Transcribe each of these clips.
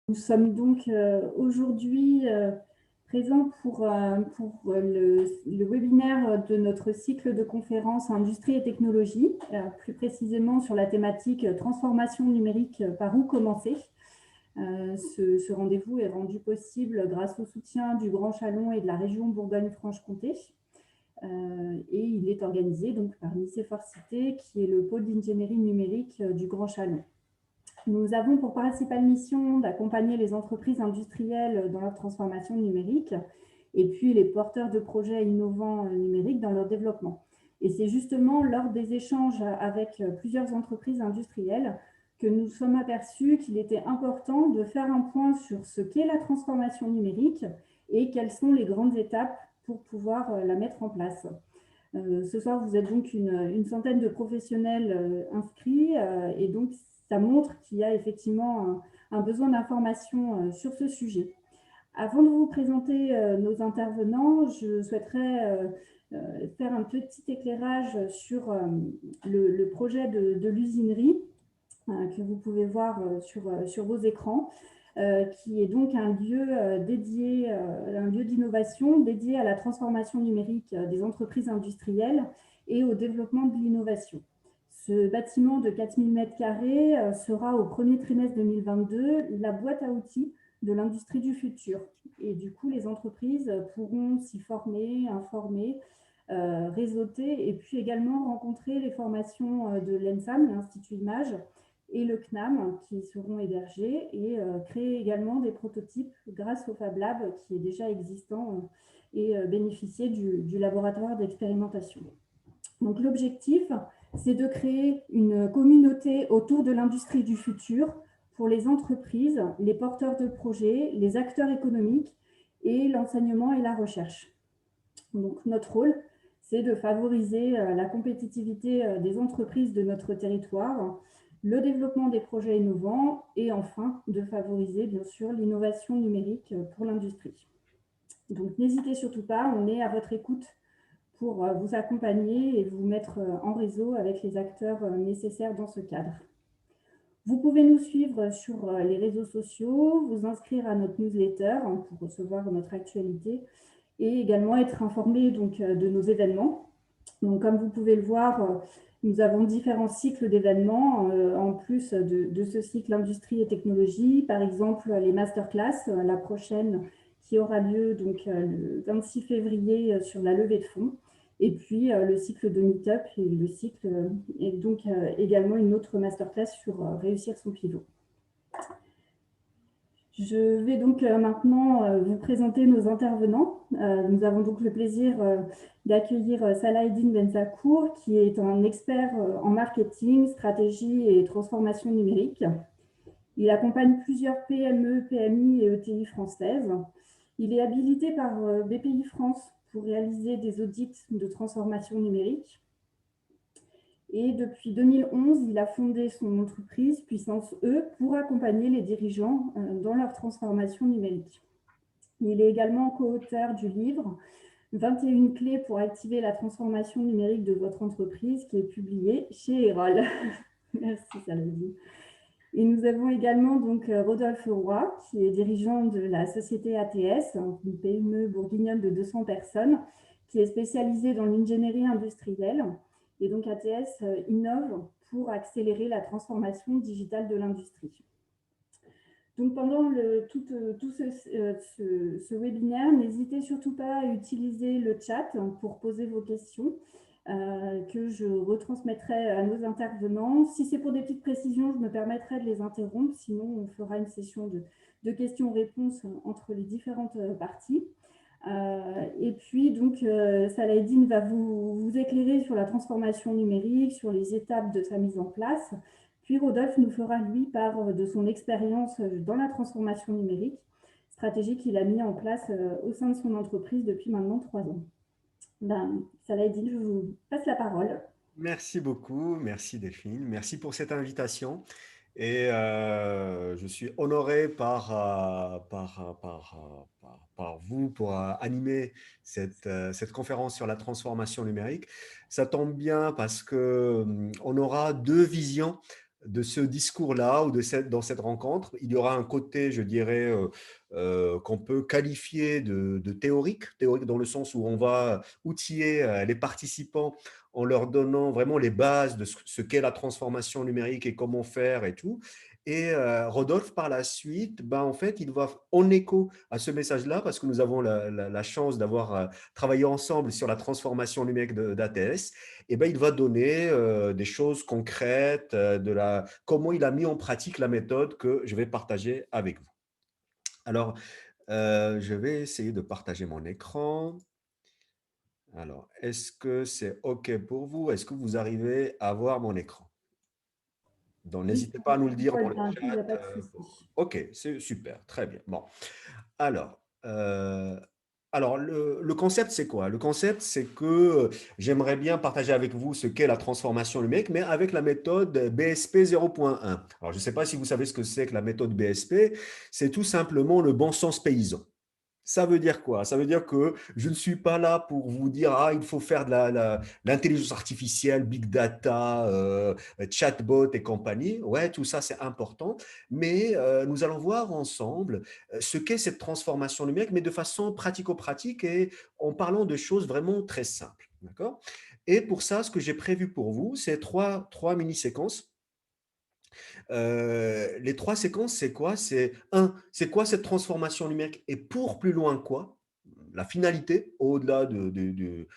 Nous sommes donc aujourd'hui présents pour le webinaire de notre cycle de conférences Industrie et technologie, plus précisément sur la thématique transformation numérique, par où commencer. Ce rendez-vous est rendu possible grâce au soutien du Grand Chalon et de la région Bourgogne-Franche-Comté. Et il est organisé donc par Nicéphore-Cité, qui est le pôle d'ingénierie numérique du Grand Chalon. Nous avons pour principale mission d'accompagner les entreprises industrielles dans leur transformation numérique et puis les porteurs de projets innovants numériques dans leur développement. Et c'est justement lors des échanges avec plusieurs entreprises industrielles que nous sommes aperçus qu'il était important de faire un point sur ce qu'est la transformation numérique et quelles sont les grandes étapes pour pouvoir la mettre en place. Ce soir, vous êtes donc une centaine de professionnels inscrits et donc ça montre qu'il y a effectivement un besoin d'information sur ce sujet. Avant de vous présenter nos intervenants, je souhaiterais faire un petit éclairage sur le projet de l'usinerie que vous pouvez voir sur vos écrans, qui est donc un lieu dédié, un lieu d'innovation dédié à la transformation numérique des entreprises industrielles et au développement de l'innovation. Ce bâtiment de 4000 m² sera au premier trimestre 2022 la boîte à outils de l'industrie du futur. Et du coup, les entreprises pourront s'y former, informer, réseauter et puis également rencontrer les formations de l'ENSAM, l'Institut Image, et le CNAM qui seront hébergés et créer également des prototypes grâce au Fab Lab qui est déjà existant et bénéficier du laboratoire d'expérimentation. Donc l'objectif, c'est de créer une communauté autour de l'industrie du futur pour les entreprises, les porteurs de projets, les acteurs économiques et l'enseignement et la recherche. Donc notre rôle, c'est de favoriser la compétitivité des entreprises de notre territoire, le développement des projets innovants et enfin de favoriser bien sûr l'innovation numérique pour l'industrie. Donc n'hésitez surtout pas, on est à votre écoute pour vous accompagner et vous mettre en réseau avec les acteurs nécessaires dans ce cadre. Vous pouvez nous suivre sur les réseaux sociaux, vous inscrire à notre newsletter pour recevoir notre actualité et également être informé donc, de nos événements. Donc, comme vous pouvez le voir, nous avons différents cycles d'événements en plus de ce cycle industrie et technologie. Par exemple, les masterclass, la prochaine qui aura lieu donc, le 26 février sur la levée de fonds. Et puis le cycle de Meetup et le cycle et donc également une autre masterclass sur réussir son pivot. Je vais donc maintenant vous présenter nos intervenants. Nous avons donc le plaisir d'accueillir Salaheddine Bensakour, qui est un expert en marketing, stratégie et transformation numérique. Il accompagne plusieurs PME, PMI et ETI françaises. Il est habilité par BPI France pour réaliser des audits de transformation numérique. Et depuis 2011, il a fondé son entreprise Puissance E pour accompagner les dirigeants dans leur transformation numérique. Il est également co-auteur du livre 21 clés pour activer la transformation numérique de votre entreprise, qui est publié chez Erol. Merci Saladin. Et nous avons également donc Rodolphe Roy, qui est dirigeant de la société ATS, une PME bourguignonne de 200 personnes, qui est spécialisée dans l'ingénierie industrielle. Et donc ATS innove pour accélérer la transformation digitale de l'industrie. Donc pendant tout ce webinaire, n'hésitez surtout pas à utiliser le chat pour poser vos questions que je retransmettrai à nos intervenants. Si c'est pour des petites précisions, je me permettrai de les interrompre, sinon on fera une session de questions-réponses entre les différentes parties. Et puis, donc, Salaheddine va vous éclairer sur la transformation numérique, sur les étapes de sa mise en place. Puis Rodolphe nous fera, lui, part de son expérience dans la transformation numérique, stratégie qu'il a mis en place au sein de son entreprise depuis maintenant 3 ans. Salaheddine, je vous passe la parole. Merci beaucoup, merci Delphine, merci pour cette invitation. Et je suis honoré par vous pour animer cette conférence sur la transformation numérique. Ça tombe bien parce qu'on aura deux visions de ce discours-là ou dans cette rencontre, il y aura un côté, je dirais, qu'on peut qualifier de théorique dans le sens où on va outiller les participants en leur donnant vraiment les bases de ce qu'est la transformation numérique et comment faire et tout. Et Rodolphe, par la suite, ben, en fait, il va en écho à ce message-là, parce que nous avons la chance d'avoir travaillé ensemble sur la transformation numérique d'ATS, et ben, il va donner des choses concrètes, comment il a mis en pratique la méthode que je vais partager avec vous. Alors, je vais essayer de partager mon écran. Alors, est-ce que c'est OK pour vous? Est-ce que vous arrivez à voir mon écran? Donc, Oui, n'hésitez pas à nous le tout dire va dans le bien, il n'y a chat. pas de souci. OK, c'est super, très bien. Bon, alors, le concept, c'est quoi? Le concept, c'est que j'aimerais bien partager avec vous ce qu'est la transformation numérique, mais avec la méthode BSP 0.1. Alors, je ne sais pas si vous savez ce que c'est que la méthode BSP. C'est tout simplement le bon sens paysan. Ça veut dire quoi? Ça veut dire que je ne suis pas là pour vous dire, ah, il faut faire de l'intelligence artificielle, big data, chatbot et compagnie. Ouais, tout ça, c'est important. Mais nous allons voir ensemble ce qu'est cette transformation numérique, mais de façon pratico-pratique et en parlant de choses vraiment très simples. D'accord? Et pour ça, ce que j'ai prévu pour vous, c'est trois mini-séquences. Les trois séquences, c'est quoi? C'est un, c'est quoi cette transformation numérique? Et pour plus loin quoi? La finalité, au-delà du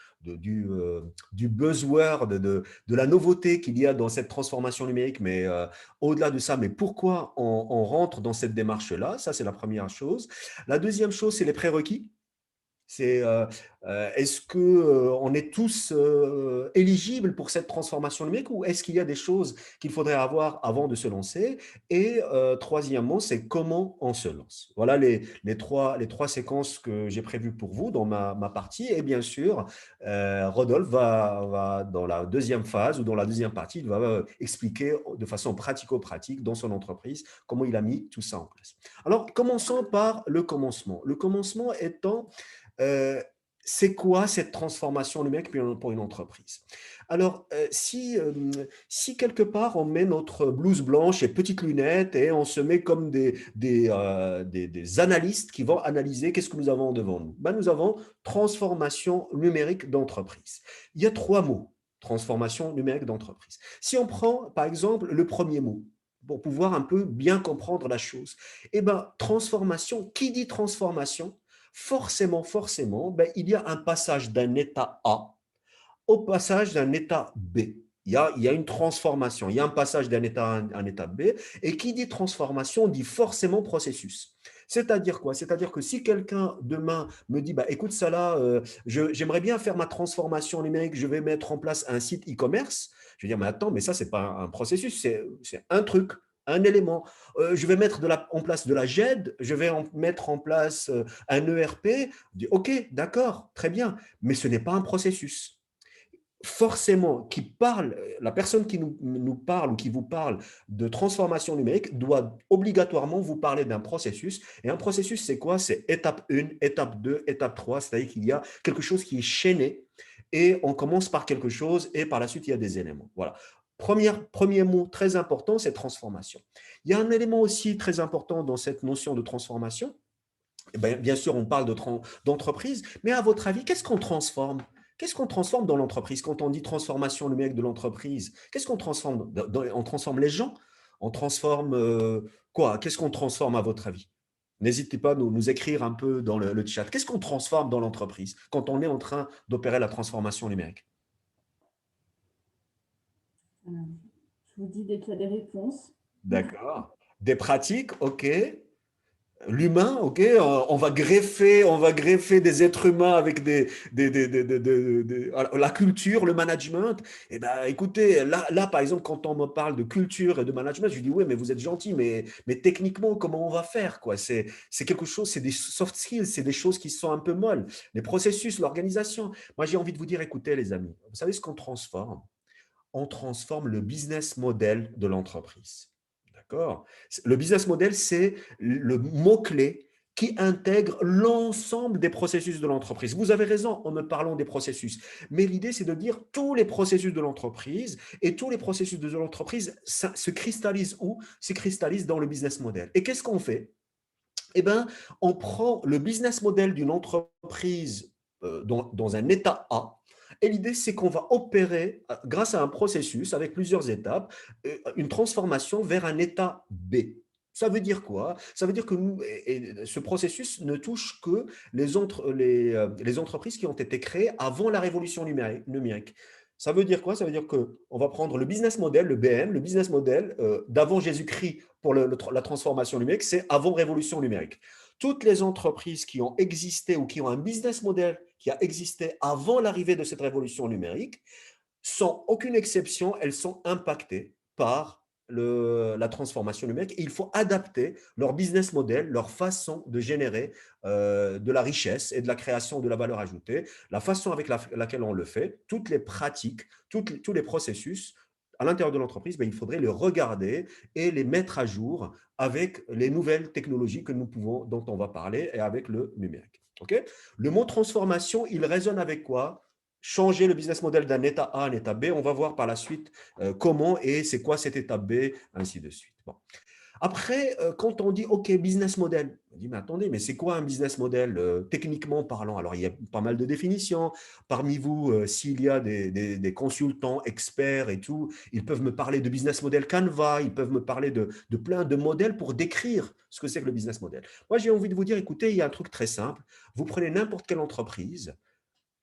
buzzword, de la nouveauté qu'il y a dans cette transformation numérique, mais au-delà de ça, mais pourquoi on rentre dans cette démarche-là? Ça, c'est la première chose. La deuxième chose, c'est les prérequis. C'est est-ce que on est tous éligibles pour cette transformation numérique ou est-ce qu'il y a des choses qu'il faudrait avoir avant de se lancer? Et troisièmement, c'est comment on se lance. Voilà les trois séquences que j'ai prévues pour vous dans ma partie. Et bien sûr, Rodolphe va, dans la deuxième phase ou dans la deuxième partie, il va expliquer de façon pratico-pratique dans son entreprise comment il a mis tout ça en place. Alors, commençons par le commencement. Le commencement étant euh, c'est quoi cette transformation numérique pour une entreprise? Alors, si quelque part on met notre blouse blanche et petites lunettes et on se met comme des analystes qui vont analyser qu'est-ce que nous avons devant nous, ben, nous avons transformation numérique d'entreprise. Il y a trois mots, transformation numérique d'entreprise. Si on prend par exemple le premier mot, pour pouvoir un peu bien comprendre la chose, eh ben, transformation, qui dit transformation? Forcément, ben, il y a un passage d'un état A au passage d'un état B. Il y a une transformation, il y a un passage d'un état A à un état B. Et qui dit transformation dit forcément processus. C'est-à-dire quoi? C'est-à-dire que si quelqu'un demain me dit, bah, écoute, ça là, j'aimerais bien faire ma transformation numérique, je vais mettre en place un site e-commerce, je vais dire, mais attends, mais ça, c'est pas un processus, c'est un truc, un élément. Je vais mettre en place de la GED, je vais mettre en place un ERP. OK, d'accord, très bien, mais ce n'est pas un processus. Forcément, la personne qui nous parle ou qui vous parle de transformation numérique doit obligatoirement vous parler d'un processus. Et un processus, c'est quoi? C'est étape 1, étape 2, étape 3. C'est-à-dire qu'il y a quelque chose qui est chaîné et on commence par quelque chose et par la suite, il y a des éléments. Voilà. Premier mot très important, c'est transformation. Il y a un élément aussi très important dans cette notion de transformation. Eh bien sûr, on parle d'entreprise, mais à votre avis, qu'est-ce qu'on transforme? Qu'est-ce qu'on transforme dans l'entreprise quand on dit transformation numérique de l'entreprise? Qu'est-ce qu'on transforme? On transforme les gens? On transforme quoi? Qu'est-ce qu'on transforme à votre avis? N'hésitez pas à nous écrire un peu dans le chat. Qu'est-ce qu'on transforme dans l'entreprise quand on est en train d'opérer la transformation numérique? Je vous dis dès qu'il y a des réponses. D'accord. Des pratiques, ok. L'humain, ok, on va greffer des êtres humains avec la culture, le management. Eh ben, écoutez, là, par exemple, quand on me parle de culture et de management, je dis oui, mais vous êtes gentil, mais techniquement, comment on va faire, quoi? C'est quelque chose, c'est des soft skills, c'est des choses qui sont un peu molles. Les processus, l'organisation. Moi, j'ai envie de vous dire, écoutez, les amis, vous savez ce qu'on transforme? On transforme le business model de l'entreprise. D'accord? Le business model, c'est le mot-clé qui intègre l'ensemble des processus de l'entreprise. Vous avez raison en me parlant des processus, mais l'idée, c'est de dire tous les processus de l'entreprise, et tous les processus de l'entreprise se cristallisent où? Se cristallisent dans le business model. Et qu'est-ce qu'on fait? Eh bien, on prend le business model d'une entreprise dans un état A, et l'idée, c'est qu'on va opérer, grâce à un processus avec plusieurs étapes, une transformation vers un état B. Ça veut dire quoi? Ça veut dire que ce processus ne touche que les entreprises qui ont été créées avant la révolution numérique. Ça veut dire quoi? Ça veut dire qu'on va prendre le business model, le BM, le business model d'avant Jésus-Christ pour la transformation numérique, c'est avant révolution numérique. Toutes les entreprises qui ont existé ou qui ont un business model qui a existé avant l'arrivée de cette révolution numérique, sans aucune exception, elles sont impactées par la transformation numérique. Et il faut adapter leur business model, leur façon de générer de la richesse et de la création de la valeur ajoutée, la façon avec laquelle on le fait, toutes les pratiques, tous les processus à l'intérieur de l'entreprise, ben, il faudrait les regarder et les mettre à jour avec les nouvelles technologies dont on va parler et avec le numérique. Okay. Le mot transformation, il résonne avec quoi? Changer le business model d'un état A à un état B. On va voir par la suite comment et c'est quoi cet état B, ainsi de suite. Bon. Après, quand on dit OK, business model, on dit mais attendez, mais c'est quoi un business model techniquement parlant? Alors, il y a pas mal de définitions. Parmi vous, s'il y a des consultants, experts et tout, ils peuvent me parler de business model Canva, ils peuvent me parler de plein de modèles pour décrire ce que c'est que le business model. Moi, j'ai envie de vous dire, écoutez, il y a un truc très simple. Vous prenez n'importe quelle entreprise,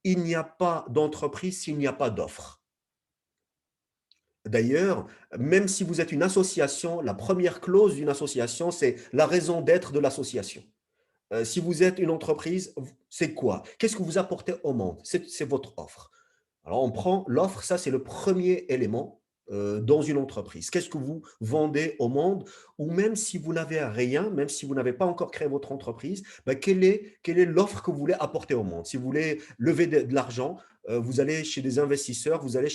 il n'y a pas d'entreprise s'il n'y a pas d'offre. D'ailleurs, même si vous êtes une association, la première clause d'une association, c'est la raison d'être de l'association. Si vous êtes une entreprise, c'est quoi? Qu'est-ce que vous apportez au monde? C'est votre offre. Alors, on prend l'offre, ça c'est le premier élément dans une entreprise. Qu'est-ce que vous vendez au monde? Ou même si vous n'avez rien, même si vous n'avez pas encore créé votre entreprise, ben, quelle est l'offre que vous voulez apporter au monde? Si vous voulez lever de l'argent, vous allez chez des investisseurs, vous allez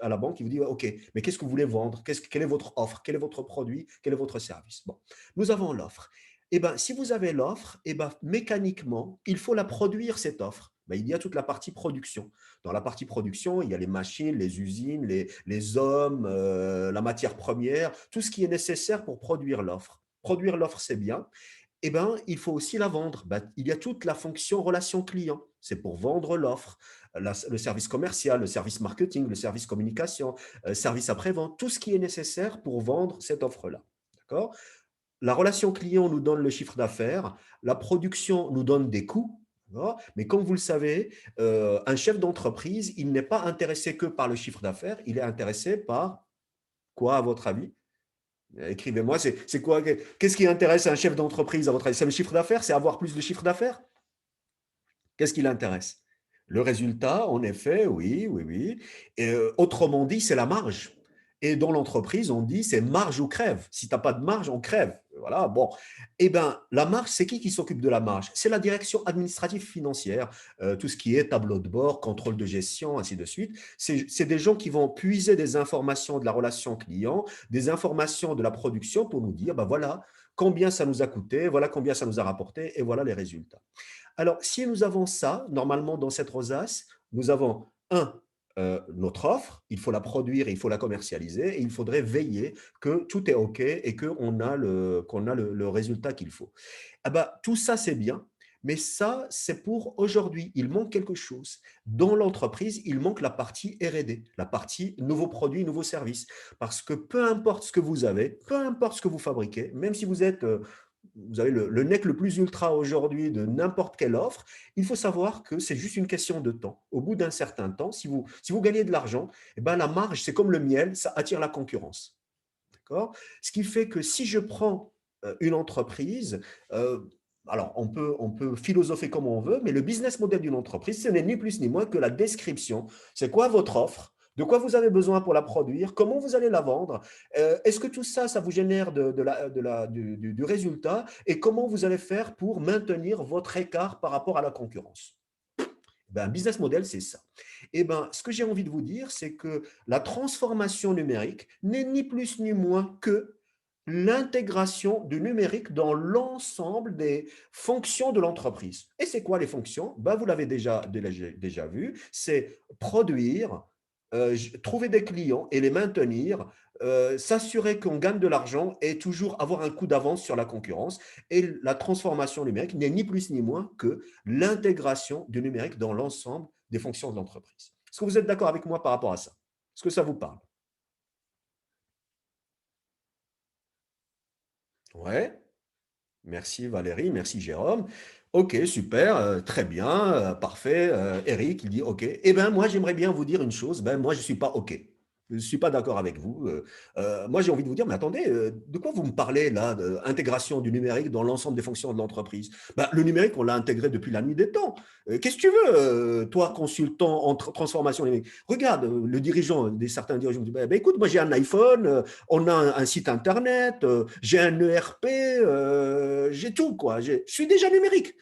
à la banque qui vous dit, OK, mais qu'est-ce que vous voulez vendre? Quelle est votre offre? Quel est votre produit? Quel est votre service? Bon, nous avons l'offre. Eh ben, si vous avez l'offre, eh ben, mécaniquement, il faut la produire, cette offre. Ben, il y a toute la partie production. Dans la partie production, il y a les machines, les usines, les hommes, la matière première, tout ce qui est nécessaire pour produire l'offre. Produire l'offre, c'est bien. Eh ben, il faut aussi la vendre. Ben, il y a toute la fonction relation client. C'est pour vendre l'offre, le service commercial, le service marketing, le service communication, service après-vente, tout ce qui est nécessaire pour vendre cette offre-là. D'accord? La relation client nous donne le chiffre d'affaires, la production nous donne des coûts, mais comme vous le savez, un chef d'entreprise, il n'est pas intéressé que par le chiffre d'affaires, il est intéressé par quoi, à votre avis? Écrivez-moi, c'est quoi? Qu'est-ce qui intéresse un chef d'entreprise à votre avis? C'est le chiffre d'affaires? C'est avoir plus de chiffre d'affaires? Qu'est-ce qui l'intéresse? Le résultat, en effet, oui, oui, oui. Et, autrement dit, c'est la marge. Et dans l'entreprise, on dit c'est marge ou crève. Si tu n'as pas de marge, on crève. Voilà, bon. Eh bien, la marge, c'est qui s'occupe de la marge? C'est la direction administrative financière, tout ce qui est tableau de bord, contrôle de gestion, ainsi de suite. C'est des gens qui vont puiser des informations de la relation client, des informations de la production pour nous dire, ben voilà, combien ça nous a coûté, voilà combien ça nous a rapporté, et voilà les résultats. Alors, si nous avons ça, normalement, dans cette rosace, nous avons notre offre, il faut la produire, il faut la commercialiser, et il faudrait veiller que tout est OK et qu'on a le résultat qu'il faut. Ah bah, tout ça, c'est bien, mais ça, c'est pour aujourd'hui. Il manque quelque chose. Dans l'entreprise, il manque la partie R&D, la partie nouveaux produits, nouveaux services. Parce que peu importe ce que vous avez, peu importe ce que vous fabriquez, même si vous avez le nec le plus ultra aujourd'hui de n'importe quelle offre, il faut savoir que c'est juste une question de temps. Au bout d'un certain temps, si vous gagnez de l'argent, eh ben, la marge, c'est comme le miel, ça attire la concurrence. D'accord? Ce qui fait que si je prends une entreprise, euh, alors on peut philosopher comme on veut, mais le business model d'une entreprise, ce n'est ni plus ni moins que la description. C'est quoi votre offre? De quoi vous avez besoin pour la produire? Comment vous allez la vendre? Est-ce que tout ça, ça vous génère du résultat? Et comment vous allez faire pour maintenir votre écart par rapport à la concurrence? Ben, un business model, c'est ça. Et ben, ce que j'ai envie de vous dire, c'est que la transformation numérique n'est ni plus ni moins que l'intégration du numérique dans l'ensemble des fonctions de l'entreprise. Et c'est quoi les fonctions? Ben, vous l'avez déjà vu, c'est produire, trouver des clients et les maintenir, s'assurer qu'on gagne de l'argent et toujours avoir un coup d'avance sur la concurrence. Et la transformation numérique n'est ni plus ni moins que l'intégration du numérique dans l'ensemble des fonctions de l'entreprise. Est-ce que vous êtes d'accord avec moi par rapport à ça? Est-ce que ça vous parle? Ouais. Merci Valérie, merci Jérôme. Ok, super, très bien, parfait. Eric, il dit ok. Eh bien, moi, j'aimerais bien vous dire une chose. Ben, moi, je ne suis pas ok. Je ne suis pas d'accord avec vous. Moi, j'ai envie de vous dire, mais attendez, de quoi vous me parlez là, d'intégration du numérique dans l'ensemble des fonctions de l'entreprise? Ben, le numérique, on l'a intégré depuis la nuit des temps. Qu'est-ce que tu veux, toi, consultant en transformation numérique? Regarde, le dirigeant, certains dirigeants disent, ben, écoute, moi j'ai un iPhone, on a un site internet, j'ai un ERP, j'ai tout, quoi. Je suis déjà numérique.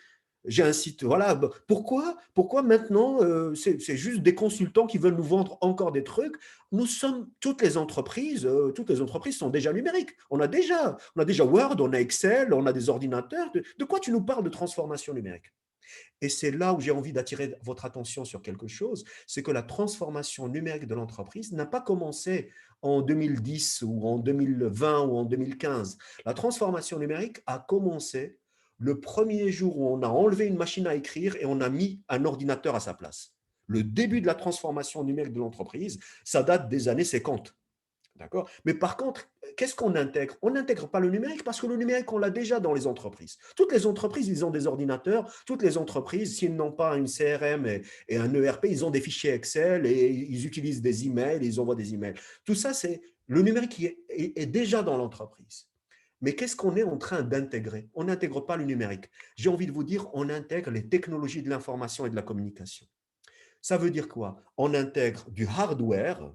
J'ai un site, voilà. Pourquoi maintenant, c'est juste des consultants qui veulent nous vendre encore des trucs? Nous sommes, toutes les entreprises sont déjà numériques. On a déjà Word, on a Excel, on a des ordinateurs. De quoi tu nous parles de transformation numérique? Et c'est là où j'ai envie d'attirer votre attention sur quelque chose, c'est que la transformation numérique de l'entreprise n'a pas commencé en 2010 ou en 2020 ou en 2015. La transformation numérique a commencé le premier jour où on a enlevé une machine à écrire et on a mis un ordinateur à sa place. Le début de la transformation numérique de l'entreprise, ça date des années 50. D'accord? Mais par contre, qu'est-ce qu'on intègre? On n'intègre pas le numérique parce que le numérique, on l'a déjà dans les entreprises. Toutes les entreprises, ils ont des ordinateurs. Toutes les entreprises, s'ils n'ont pas une CRM et un ERP, ils ont des fichiers Excel et ils utilisent des emails, ils envoient des emails. Tout ça, c'est le numérique qui est déjà dans l'entreprise. Mais qu'est-ce qu'on est en train d'intégrer? On n'intègre pas le numérique. J'ai envie de vous dire, on intègre les technologies de l'information et de la communication. Ça veut dire quoi? On intègre du hardware,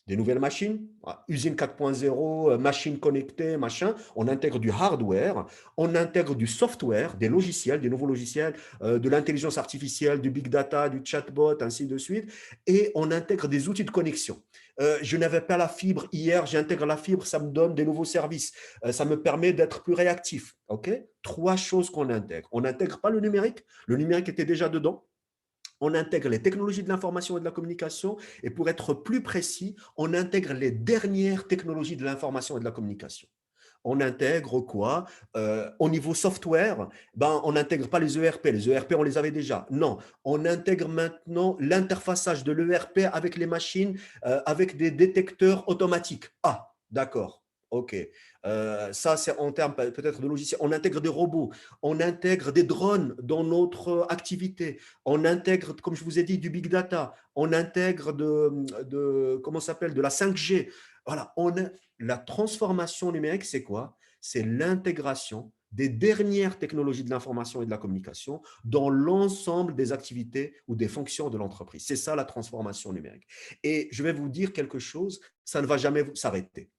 des nouvelles machines, usine 4.0, machines connectées, machin. On intègre du hardware, on intègre du software, des logiciels, des nouveaux logiciels, de l'intelligence artificielle, du big data, du chatbot, ainsi de suite. Et on intègre des outils de connexion. Je n'avais pas la fibre hier, j'intègre la fibre, ça me donne des nouveaux services. Ça me permet d'être plus réactif. Okay? Trois choses qu'on intègre. On n'intègre pas le numérique était déjà dedans. On intègre les technologies de l'information et de la communication, et pour être plus précis, on intègre les dernières technologies de l'information et de la communication. On intègre quoi? Au niveau software, on n'intègre pas les ERP. Les ERP, on les avait déjà. Non, on intègre maintenant l'interfaçage de l'ERP avec les machines, avec des détecteurs automatiques. Ah, d'accord. OK. Ça, c'est en termes peut-être de logiciel. On intègre des robots, on intègre des drones dans notre activité, on intègre, comme je vous ai dit, du big data, on intègre comment s'appelle, de la 5G. Voilà, la transformation numérique, c'est quoi? C'est l'intégration des dernières technologies de l'information et de la communication dans l'ensemble des activités ou des fonctions de l'entreprise. C'est ça la transformation numérique. Et je vais vous dire quelque chose, ça ne va jamais s'arrêter.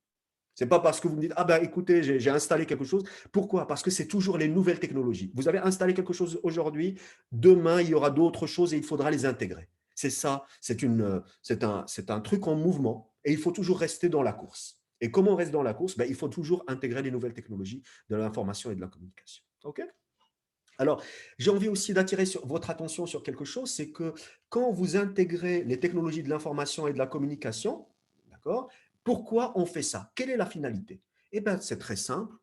Ce n'est pas parce que vous me dites, ah ben écoutez, j'ai installé quelque chose. Pourquoi? Parce que c'est toujours les nouvelles technologies. Vous avez installé quelque chose aujourd'hui, demain, il y aura d'autres choses et il faudra les intégrer. C'est ça, c'est un truc en mouvement et il faut toujours rester dans la course. Et comment on reste dans la course? Il faut toujours intégrer les nouvelles technologies de l'information et de la communication. OK? Alors, j'ai envie aussi d'attirer votre attention sur quelque chose, c'est que quand vous intégrez les technologies de l'information et de la communication, d'accord, pourquoi on fait ça? Quelle est la finalité? Eh bien, c'est très simple,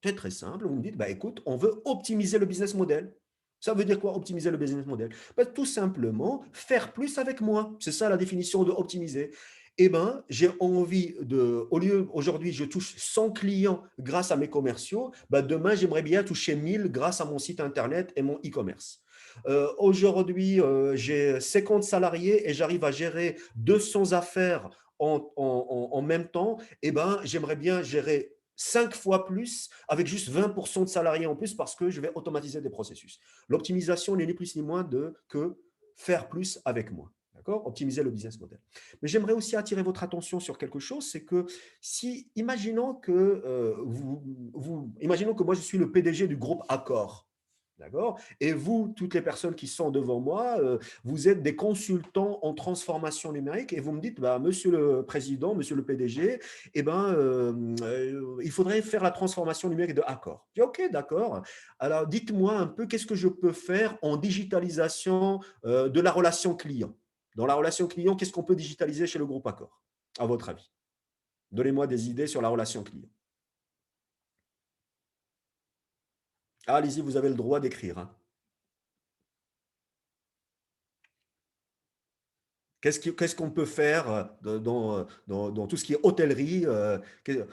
très très simple. Vous me dites, écoute, on veut optimiser le business model. Ça veut dire quoi, optimiser le business model? Tout simplement, faire plus avec moins. C'est ça la définition de optimiser. Eh bien, j'ai envie de, au lieu, aujourd'hui, je touche 100 clients grâce à mes commerciaux, demain, j'aimerais bien toucher 1000 grâce à mon site Internet et mon e-commerce. Aujourd'hui, j'ai 50 salariés et j'arrive à gérer 200 affaires en même temps. Eh ben, j'aimerais bien gérer 5 fois plus avec juste 20% de salariés en plus parce que je vais automatiser des processus. L'optimisation n'est ni plus ni moins que faire plus avec moins. D'accord? Optimiser le business model. Mais j'aimerais aussi attirer votre attention sur quelque chose, c'est que si, imaginons que moi je suis le PDG du groupe Accor, D'accord? Et vous, toutes les personnes qui sont devant moi, vous êtes des consultants en transformation numérique et vous me dites, bah, monsieur le président, monsieur le PDG, eh ben, il faudrait faire la transformation numérique de Accor. Je dis, OK, d'accord. Alors, dites-moi un peu, qu'est-ce que je peux faire en digitalisation de la relation client? Dans la relation client, qu'est-ce qu'on peut digitaliser chez le groupe Accor, à votre avis? Donnez-moi des idées sur la relation client. Ah, allez-y, vous avez le droit d'écrire, hein. Qu'est-ce qu'on peut faire dans tout ce qui est hôtellerie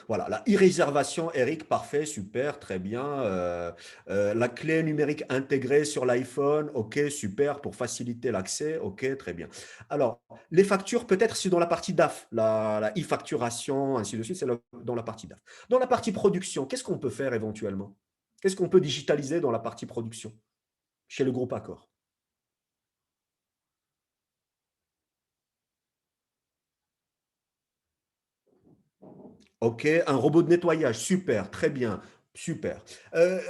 voilà, la e-réservation, Eric, parfait, super, très bien. La clé numérique intégrée sur l'iPhone, ok, super, pour faciliter l'accès, ok, très bien. Alors, les factures, peut-être c'est dans la partie DAF, la e-facturation, ainsi de suite, c'est dans la partie DAF. Dans la partie production, qu'est-ce qu'on peut faire éventuellement? Qu'est-ce qu'on peut digitaliser dans la partie production chez le groupe Accor? OK, un robot de nettoyage, super, très bien, super.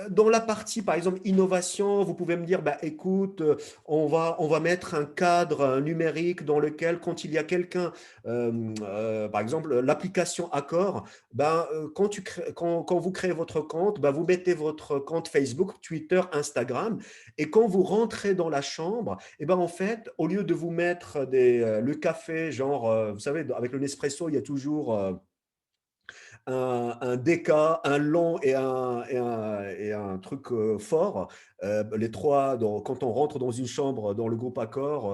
Dans la partie, par exemple, innovation, vous pouvez me dire, bah, écoute, on va mettre un cadre numérique dans lequel, quand il y a quelqu'un, par exemple, l'application Accor, ben, quand vous créez votre compte, ben, vous mettez votre compte Facebook, Twitter, Instagram, et quand vous rentrez dans la chambre, et ben, en fait, au lieu de vous mettre le café, genre, vous savez, avec le Nespresso, il y a toujours un DK, un long et un truc fort, les trois, quand on rentre dans une chambre dans le groupe Accor,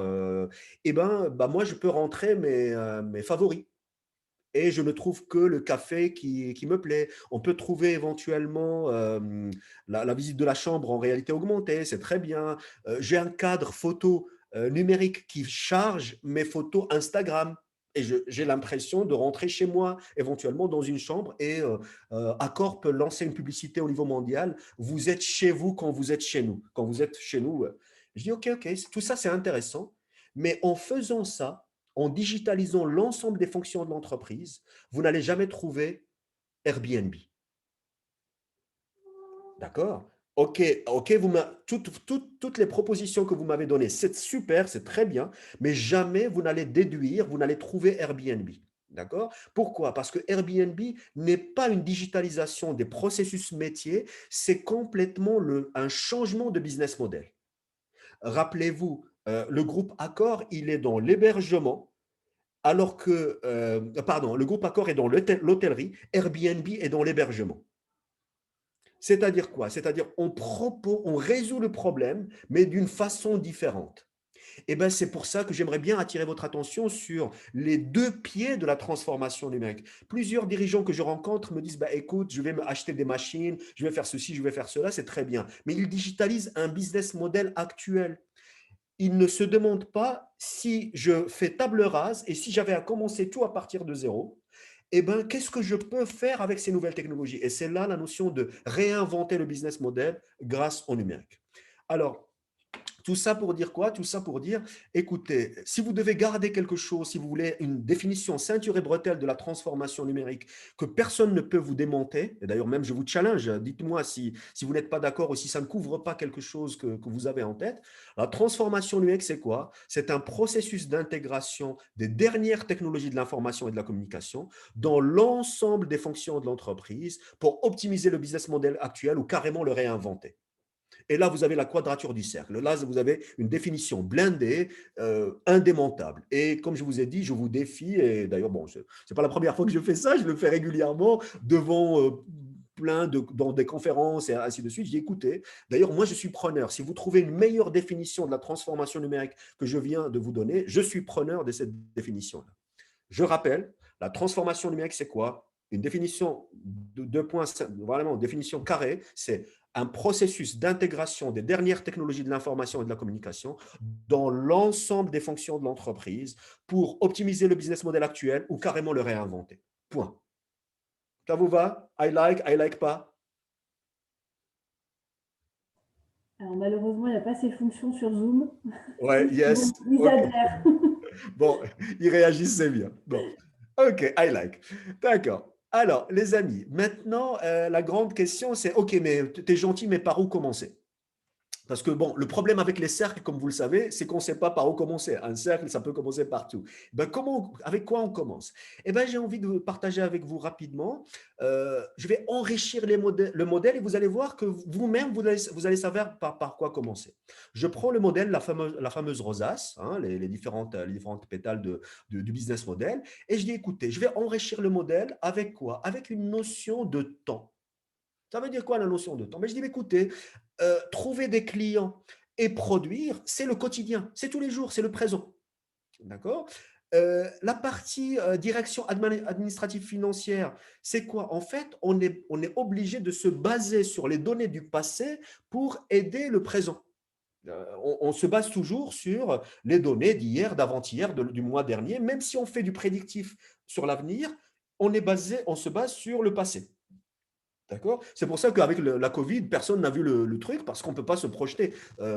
et ben, bah, moi, je peux rentrer mes favoris. Et je ne trouve que le café qui me plaît. On peut trouver éventuellement la visite de la chambre en réalité augmentée, c'est très bien. J'ai un cadre photo numérique qui charge mes photos Instagram. Et j'ai l'impression de rentrer chez moi, éventuellement dans une chambre, et Accor peut lancer une publicité au niveau mondial. Vous êtes chez vous quand vous êtes chez nous. Quand vous êtes chez nous, je dis OK, OK, tout ça c'est intéressant. Mais en faisant ça, en digitalisant l'ensemble des fonctions de l'entreprise, vous n'allez jamais trouver Airbnb. D'accord? OK, OK, toutes les propositions que vous m'avez données, c'est super, c'est très bien, mais jamais vous n'allez déduire, vous n'allez trouver Airbnb. D'accord? Pourquoi? Parce que Airbnb n'est pas une digitalisation des processus métiers, c'est complètement un changement de business model. Rappelez-vous, le groupe Accor, il est dans l'hébergement, alors que, pardon, le groupe Accor est dans l'hôtellerie, Airbnb est dans l'hébergement. C'est-à-dire quoi? C'est-à-dire on résout le problème, mais d'une façon différente. Et ben, c'est pour ça que j'aimerais bien attirer votre attention sur les deux pieds de la transformation numérique. Plusieurs dirigeants que je rencontre me disent, bah, écoute, je vais acheter des machines, je vais faire ceci, je vais faire cela, c'est très bien. Mais ils digitalisent un business model actuel. Ils ne se demandent pas si je fais table rase et si j'avais à commencer tout à partir de zéro, eh ben, qu'est-ce que je peux faire avec ces nouvelles technologies? Et c'est là la notion de réinventer le business model grâce au numérique. Alors, tout ça pour dire quoi? Tout ça pour dire, écoutez, si vous devez garder quelque chose, si vous voulez une définition ceinture et bretelle de la transformation numérique que personne ne peut vous démonter, et d'ailleurs même je vous challenge, dites-moi si vous n'êtes pas d'accord ou si ça ne couvre pas quelque chose que vous avez en tête. La transformation numérique, c'est quoi? C'est un processus d'intégration des dernières technologies de l'information et de la communication dans l'ensemble des fonctions de l'entreprise pour optimiser le business model actuel ou carrément le réinventer. Et là, vous avez la quadrature du cercle. Là, vous avez une définition blindée, indémontable. Et comme je vous ai dit, je vous défie, et d'ailleurs, bon, ce n'est pas la première fois que je fais ça, je le fais régulièrement devant dans des conférences et ainsi de suite. J'ai écouté. D'ailleurs, moi, je suis preneur. Si vous trouvez une meilleure définition de la transformation numérique que je viens de vous donner, je suis preneur de cette définition-là. Je rappelle, la transformation numérique, c'est quoi? Une définition de deux points, vraiment, définition carrée, c'est un processus d'intégration des dernières technologies de l'information et de la communication dans l'ensemble des fonctions de l'entreprise pour optimiser le business model actuel ou carrément le réinventer. Point. Ça vous va? I like pas? Alors malheureusement, il n'y a pas ces fonctions sur Zoom. Ouais, Bon, yes. ils OK. adhèrent. Bon, ils réagissent, c'est bien. Bon, OK, I like. D'accord. Alors, les amis, maintenant, la grande question, c'est, OK, mais tu es gentil, mais par où commencer? Parce que bon, le problème avec les cercles, comme vous le savez, c'est qu'on ne sait pas par où commencer. Un cercle, ça peut commencer partout. Ben, avec quoi on commence? Eh ben, j'ai envie de partager avec vous rapidement. Je vais enrichir le modèle et vous allez voir que vous-même, vous allez savoir par quoi commencer. Je prends le modèle, la fameuse rosace, hein, les différentes pétales du business model, et je dis, écoutez, je vais enrichir le modèle avec quoi? Avec une notion de temps. Ça veut dire quoi la notion de temps? Mais je dis, écoutez, trouver des clients et produire, c'est le quotidien, c'est tous les jours, c'est le présent. D'accord? La partie direction administrative financière, c'est quoi? En fait, on est obligé de se baser sur les données du passé pour aider le présent. On se base toujours sur les données d'hier, d'avant-hier, du mois dernier, même si on fait du prédictif sur l'avenir, on se base sur le passé. D'accord? C'est pour ça qu'avec la Covid, personne n'a vu le truc parce qu'on ne peut pas se projeter.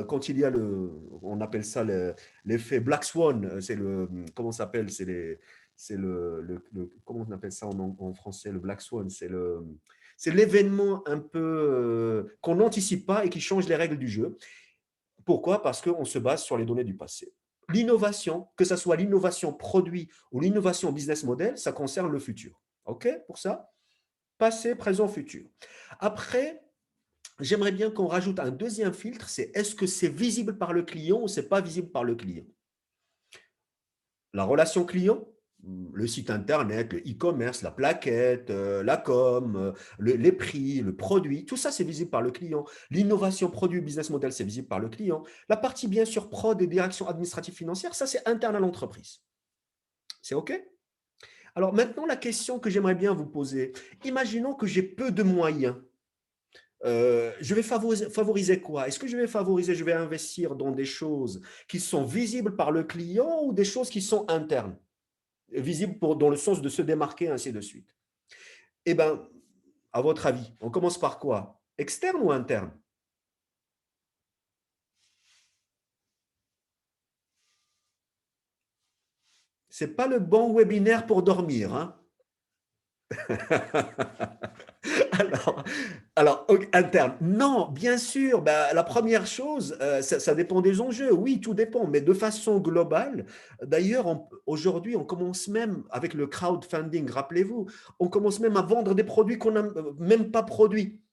Quand il y a on appelle ça l'effet Black Swan, comment ça s'appelle? Comment on appelle ça en français? Le Black Swan, c'est l'événement un peu qu'on n'anticipe pas et qui change les règles du jeu. Pourquoi? Parce qu'on se base sur les données du passé. L'innovation, que ce soit l'innovation produit ou l'innovation business model, ça concerne le futur. OK pour ça? Passé, présent, futur. Après, j'aimerais bien qu'on rajoute un deuxième filtre, c'est est-ce que c'est visible par le client ou c'est pas visible par le client? La relation client, le site internet, le e-commerce, la plaquette, la com, les prix, le produit, tout ça c'est visible par le client. L'innovation produit business model, c'est visible par le client. La partie bien sûr prod et direction administrative financière, ça c'est interne à l'entreprise. C'est OK? Alors maintenant, la question que j'aimerais bien vous poser, imaginons que j'ai peu de moyens. Je vais favoriser quoi? Est-ce que je vais investir dans des choses qui sont visibles par le client ou des choses qui sont internes, visibles dans le sens de se démarquer, ainsi de suite? Eh bien, à votre avis, on commence par quoi? Externe ou interne? C'est pas le bon webinaire pour dormir, hein? Alors, interne. Non, bien sûr, bah, la première chose, ça dépend des enjeux. Oui, tout dépend, mais de façon globale. D'ailleurs, aujourd'hui, on commence même avec le crowdfunding, rappelez-vous, on commence même à vendre des produits qu'on n'a même pas produits.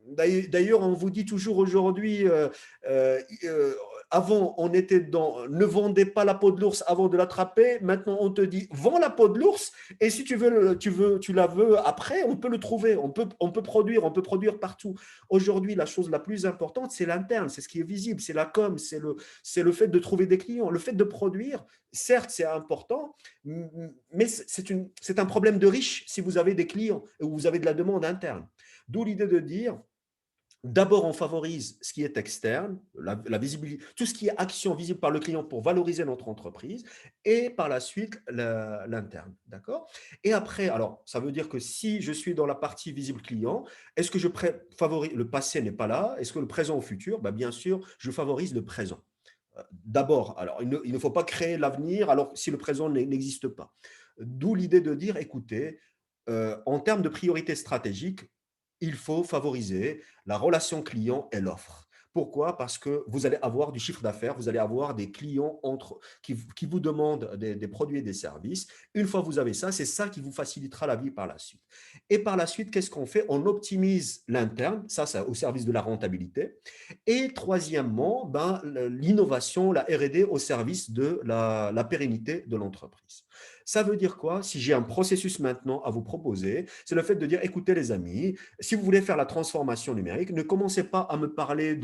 D'ailleurs, on vous dit toujours aujourd'hui, euh, euh, avant, on était dans ne vendez pas la peau de l'ours avant de l'attraper. Maintenant, on te dit vends la peau de l'ours et si tu la veux après, on peut le trouver, on peut produire partout. Aujourd'hui, la chose la plus importante, c'est l'interne, c'est ce qui est visible, c'est la com, c'est le fait de trouver des clients, le fait de produire. Certes, c'est important, mais c'est un problème de riche si vous avez des clients et vous avez de la demande interne. D'où l'idée de dire d'abord, on favorise ce qui est externe, la visibilité, tout ce qui est action visible par le client pour valoriser notre entreprise, et par la suite, l'interne. D'accord? Et après, alors, ça veut dire que si je suis dans la partie visible client, est-ce que je favorise, le passé n'est pas là, est-ce que le présent au futur? Ben, bien sûr, je favorise le présent. D'abord, alors, il ne faut pas créer l'avenir alors si le présent n'existe pas. D'où l'idée de dire, écoutez, en termes de priorité stratégique, il faut favoriser la relation client et l'offre. Pourquoi? Parce que vous allez avoir du chiffre d'affaires, vous allez avoir des clients qui vous demandent des produits et des services. Une fois que vous avez ça, c'est ça qui vous facilitera la vie par la suite. Et par la suite, qu'est-ce qu'on fait? On optimise l'interne, ça au service de la rentabilité. Et troisièmement, ben, l'innovation, la R&D au service de la pérennité de l'entreprise. Ça veut dire quoi? Si j'ai un processus maintenant à vous proposer, c'est le fait de dire, écoutez les amis, si vous voulez faire la transformation numérique, ne commencez pas à me parler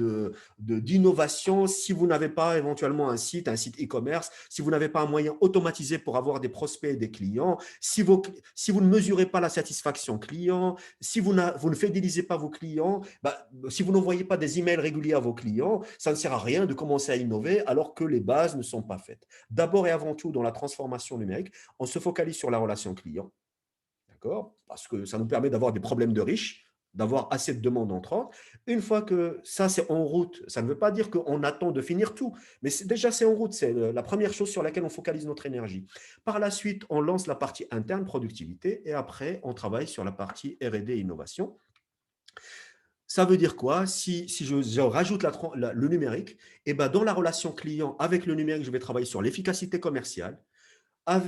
d'innovation si vous n'avez pas éventuellement un site e-commerce, si vous n'avez pas un moyen automatisé pour avoir des prospects et des clients, si vous ne mesurez pas la satisfaction client, si vous ne fidélisez pas vos clients, bah, si vous n'envoyez pas des emails réguliers à vos clients, ça ne sert à rien de commencer à innover alors que les bases ne sont pas faites. D'abord et avant tout, dans la transformation numérique, on se focalise sur la relation client, d'accord? Parce que ça nous permet d'avoir des problèmes de riches, d'avoir assez de demandes entrantes. Une fois que ça, c'est en route, ça ne veut pas dire qu'on attend de finir tout, mais déjà, c'est en route. C'est la première chose sur laquelle on focalise notre énergie. Par la suite, on lance la partie interne, productivité, et après, on travaille sur la partie R&D, innovation. Ça veut dire quoi? Si je rajoute le numérique, et ben dans la relation client avec le numérique, je vais travailler sur l'efficacité commerciale.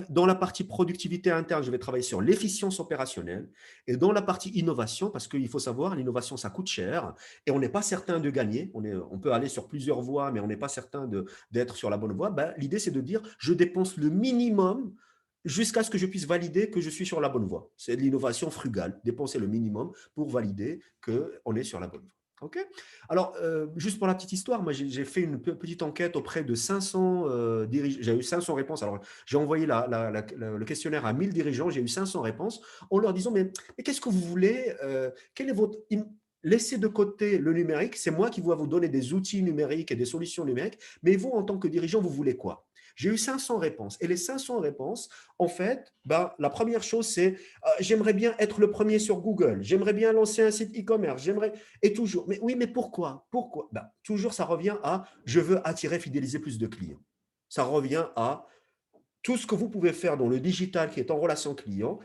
Dans la partie productivité interne, je vais travailler sur l'efficience opérationnelle. Et dans la partie innovation, parce qu'il faut savoir, l'innovation, ça coûte cher et on n'est pas certain de gagner. On peut aller sur plusieurs voies, mais on n'est pas certain d'être sur la bonne voie. Ben, l'idée, c'est de dire, je dépense le minimum jusqu'à ce que je puisse valider que je suis sur la bonne voie. C'est de l'innovation frugale, dépenser le minimum pour valider qu'on est sur la bonne voie. OK. Alors, juste pour la petite histoire, moi, j'ai fait une petite enquête auprès de 500 dirigeants. J'ai eu 500 réponses. Alors, j'ai envoyé le questionnaire à 1000 dirigeants, j'ai eu 500 réponses en leur disant, mais qu'est-ce que vous voulez? Quel est votre... Laissez de côté le numérique, c'est moi qui vais vous donner des outils numériques et des solutions numériques, mais vous, en tant que dirigeant, vous voulez quoi? J'ai eu 500 réponses. Et les 500 réponses, en fait, ben, la première chose, c'est j'aimerais bien être le premier sur Google, j'aimerais bien lancer un site e-commerce, j'aimerais… Et toujours, mais oui, mais pourquoi? Pourquoi? Ben, toujours, ça revient à je veux attirer, fidéliser plus de clients. Ça revient à tout ce que vous pouvez faire dans le digital qui est en relation client,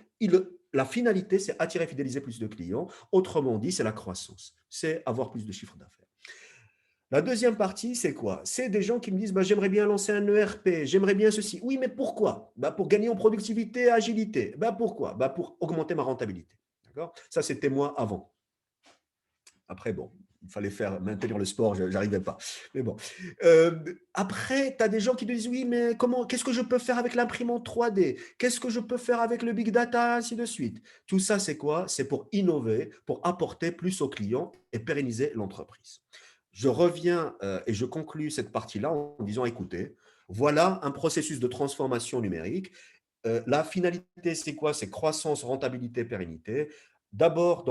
la finalité, c'est attirer, fidéliser plus de clients. Autrement dit, c'est la croissance. C'est avoir plus de chiffre d'affaires. La deuxième partie, c'est quoi? C'est des gens qui me disent bah, j'aimerais bien lancer un ERP, j'aimerais bien ceci. Oui, mais pourquoi? Bah, pour gagner en productivité et agilité. Bah, pourquoi? Bah, pour augmenter ma rentabilité. D'accord? Ça, c'était moi avant. Après, bon, il fallait maintenir le sport, je n'arrivais pas. Mais bon. Après, tu as des gens qui te disent oui, mais qu'est-ce que je peux faire avec l'imprimante 3D? Qu'est-ce que je peux faire avec le big data, ainsi de suite? Tout ça, c'est quoi? C'est pour innover, pour apporter plus aux clients et pérenniser l'entreprise. Je reviens et je conclus cette partie-là en disant écoutez, voilà un processus de transformation numérique. La finalité, c'est quoi? C'est croissance, rentabilité, pérennité. D'abord,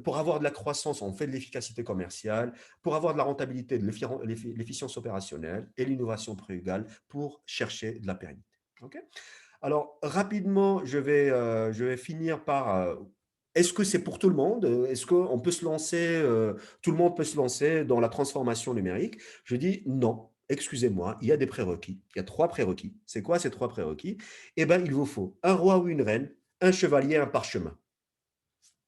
pour avoir de la croissance, on fait de l'efficacité commerciale. Pour avoir de la rentabilité, de l'efficience opérationnelle et l'innovation pré-égale pour chercher de la pérennité. Okay. Alors, rapidement, je vais finir par est-ce que c'est pour tout le monde? Est-ce qu'on peut se lancer, tout le monde peut se lancer dans la transformation numérique? Je dis non. Excusez-moi, il y a des prérequis. Il y a 3 prérequis. C'est quoi ces 3 prérequis? Eh bien, il vous faut un roi ou une reine, un chevalier, un parchemin.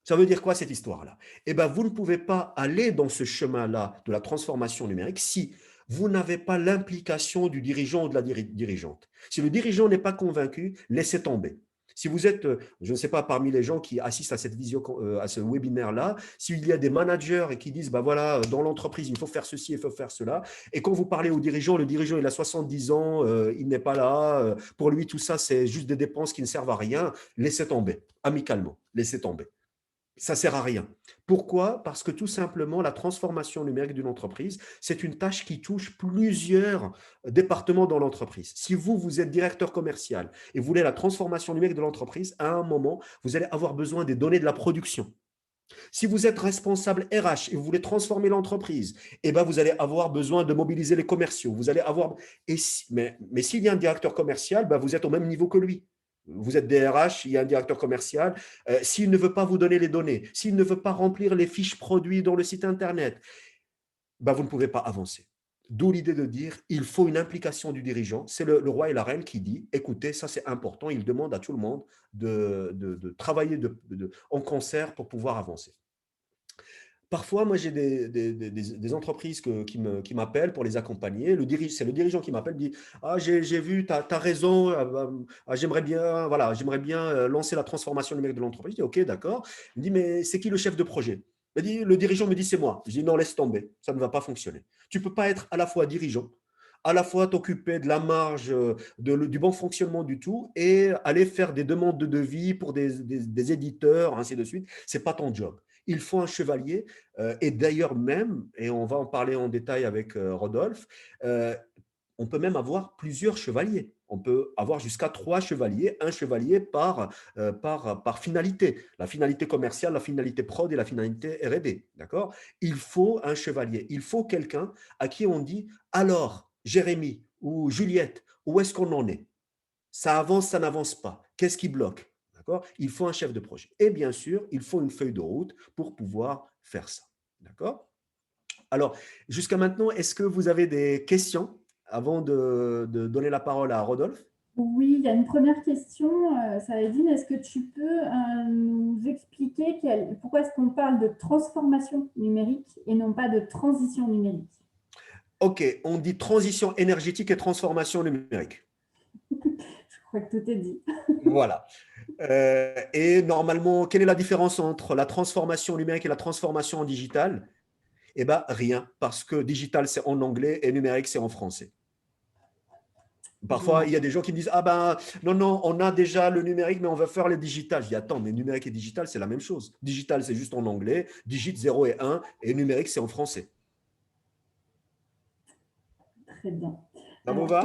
Ça veut dire quoi cette histoire-là? Eh bien, vous ne pouvez pas aller dans ce chemin-là de la transformation numérique si vous n'avez pas l'implication du dirigeant ou de la dirigeante. Si le dirigeant n'est pas convaincu, laissez tomber. Si vous êtes, je ne sais pas, parmi les gens qui assistent à à ce webinaire-là, s'il y a des managers et qui disent, bah voilà, dans l'entreprise, il faut faire ceci, il faut faire cela, et quand vous parlez au dirigeant, le dirigeant, il a 70 ans, il n'est pas là, pour lui, tout ça, c'est juste des dépenses qui ne servent à rien, laissez tomber, amicalement, laissez tomber. Ça ne sert à rien. Pourquoi? Parce que tout simplement, la transformation numérique d'une entreprise, c'est une tâche qui touche plusieurs départements dans l'entreprise. Si vous êtes directeur commercial et vous voulez la transformation numérique de l'entreprise, à un moment, vous allez avoir besoin des données de la production. Si vous êtes responsable RH et vous voulez transformer l'entreprise, eh ben vous allez avoir besoin de mobiliser les commerciaux. Vous allez avoir… mais s'il y a un directeur commercial, ben vous êtes au même niveau que lui. Vous êtes DRH, il y a un directeur commercial. S'il ne veut pas vous donner les données, s'il ne veut pas remplir les fiches produits dans le site Internet, ben vous ne pouvez pas avancer. D'où l'idée de dire il faut une implication du dirigeant. C'est le roi et la reine qui dit écoutez, ça c'est important. Il demande à tout le monde de travailler en concert pour pouvoir avancer. Parfois, moi, j'ai des entreprises qui m'appellent pour les accompagner. C'est le dirigeant qui m'appelle, dit ah, j'ai vu, tu as raison, j'aimerais bien, voilà, j'aimerais bien lancer la transformation numérique de l'entreprise. Je dis ok, d'accord. Il me dit mais c'est qui le chef de projet? Le dirigeant me dit c'est moi. Je dis non, laisse tomber, ça ne va pas fonctionner. Tu ne peux pas être à la fois dirigeant, à la fois t'occuper de la marge, du bon fonctionnement du tout et aller faire des demandes de devis pour des éditeurs, ainsi de suite. Ce n'est pas ton job. Il faut un chevalier et d'ailleurs même, et on va en parler en détail avec Rodolphe, on peut même avoir plusieurs chevaliers. On peut avoir jusqu'à 3 chevaliers, un chevalier par finalité. La finalité commerciale, la finalité prod et la finalité R&D. D'accord? Il faut un chevalier. Il faut quelqu'un à qui on dit alors, Jérémy ou Juliette, où est-ce qu'on en est? Ça avance, ça n'avance pas. Qu'est-ce qui bloque? D'accord? Il faut un chef de projet. Et bien sûr, il faut une feuille de route pour pouvoir faire ça. D'accord? Alors, jusqu'à maintenant, est-ce que vous avez des questions avant de donner la parole à Rodolphe? Oui, il y a une première question, Saladine, est-ce que tu peux nous expliquer pourquoi est-ce qu'on parle de transformation numérique et non pas de transition numérique? Ok, on dit transition énergétique et transformation numérique. Je crois que tout est dit. Voilà. Et normalement, quelle est la différence entre la transformation numérique et la transformation en digital? Eh bien, rien, parce que digital, c'est en anglais et numérique, c'est en français. Parfois, il Génial. y a des gens qui me disent, ah ben non, non, on a déjà le numérique, mais on va faire le digital. Je dis, attends, mais numérique et digital, c'est la même chose. Digital, c'est juste en anglais, digit 0 et 1, et numérique, c'est en français. Très bien. Ça vous va?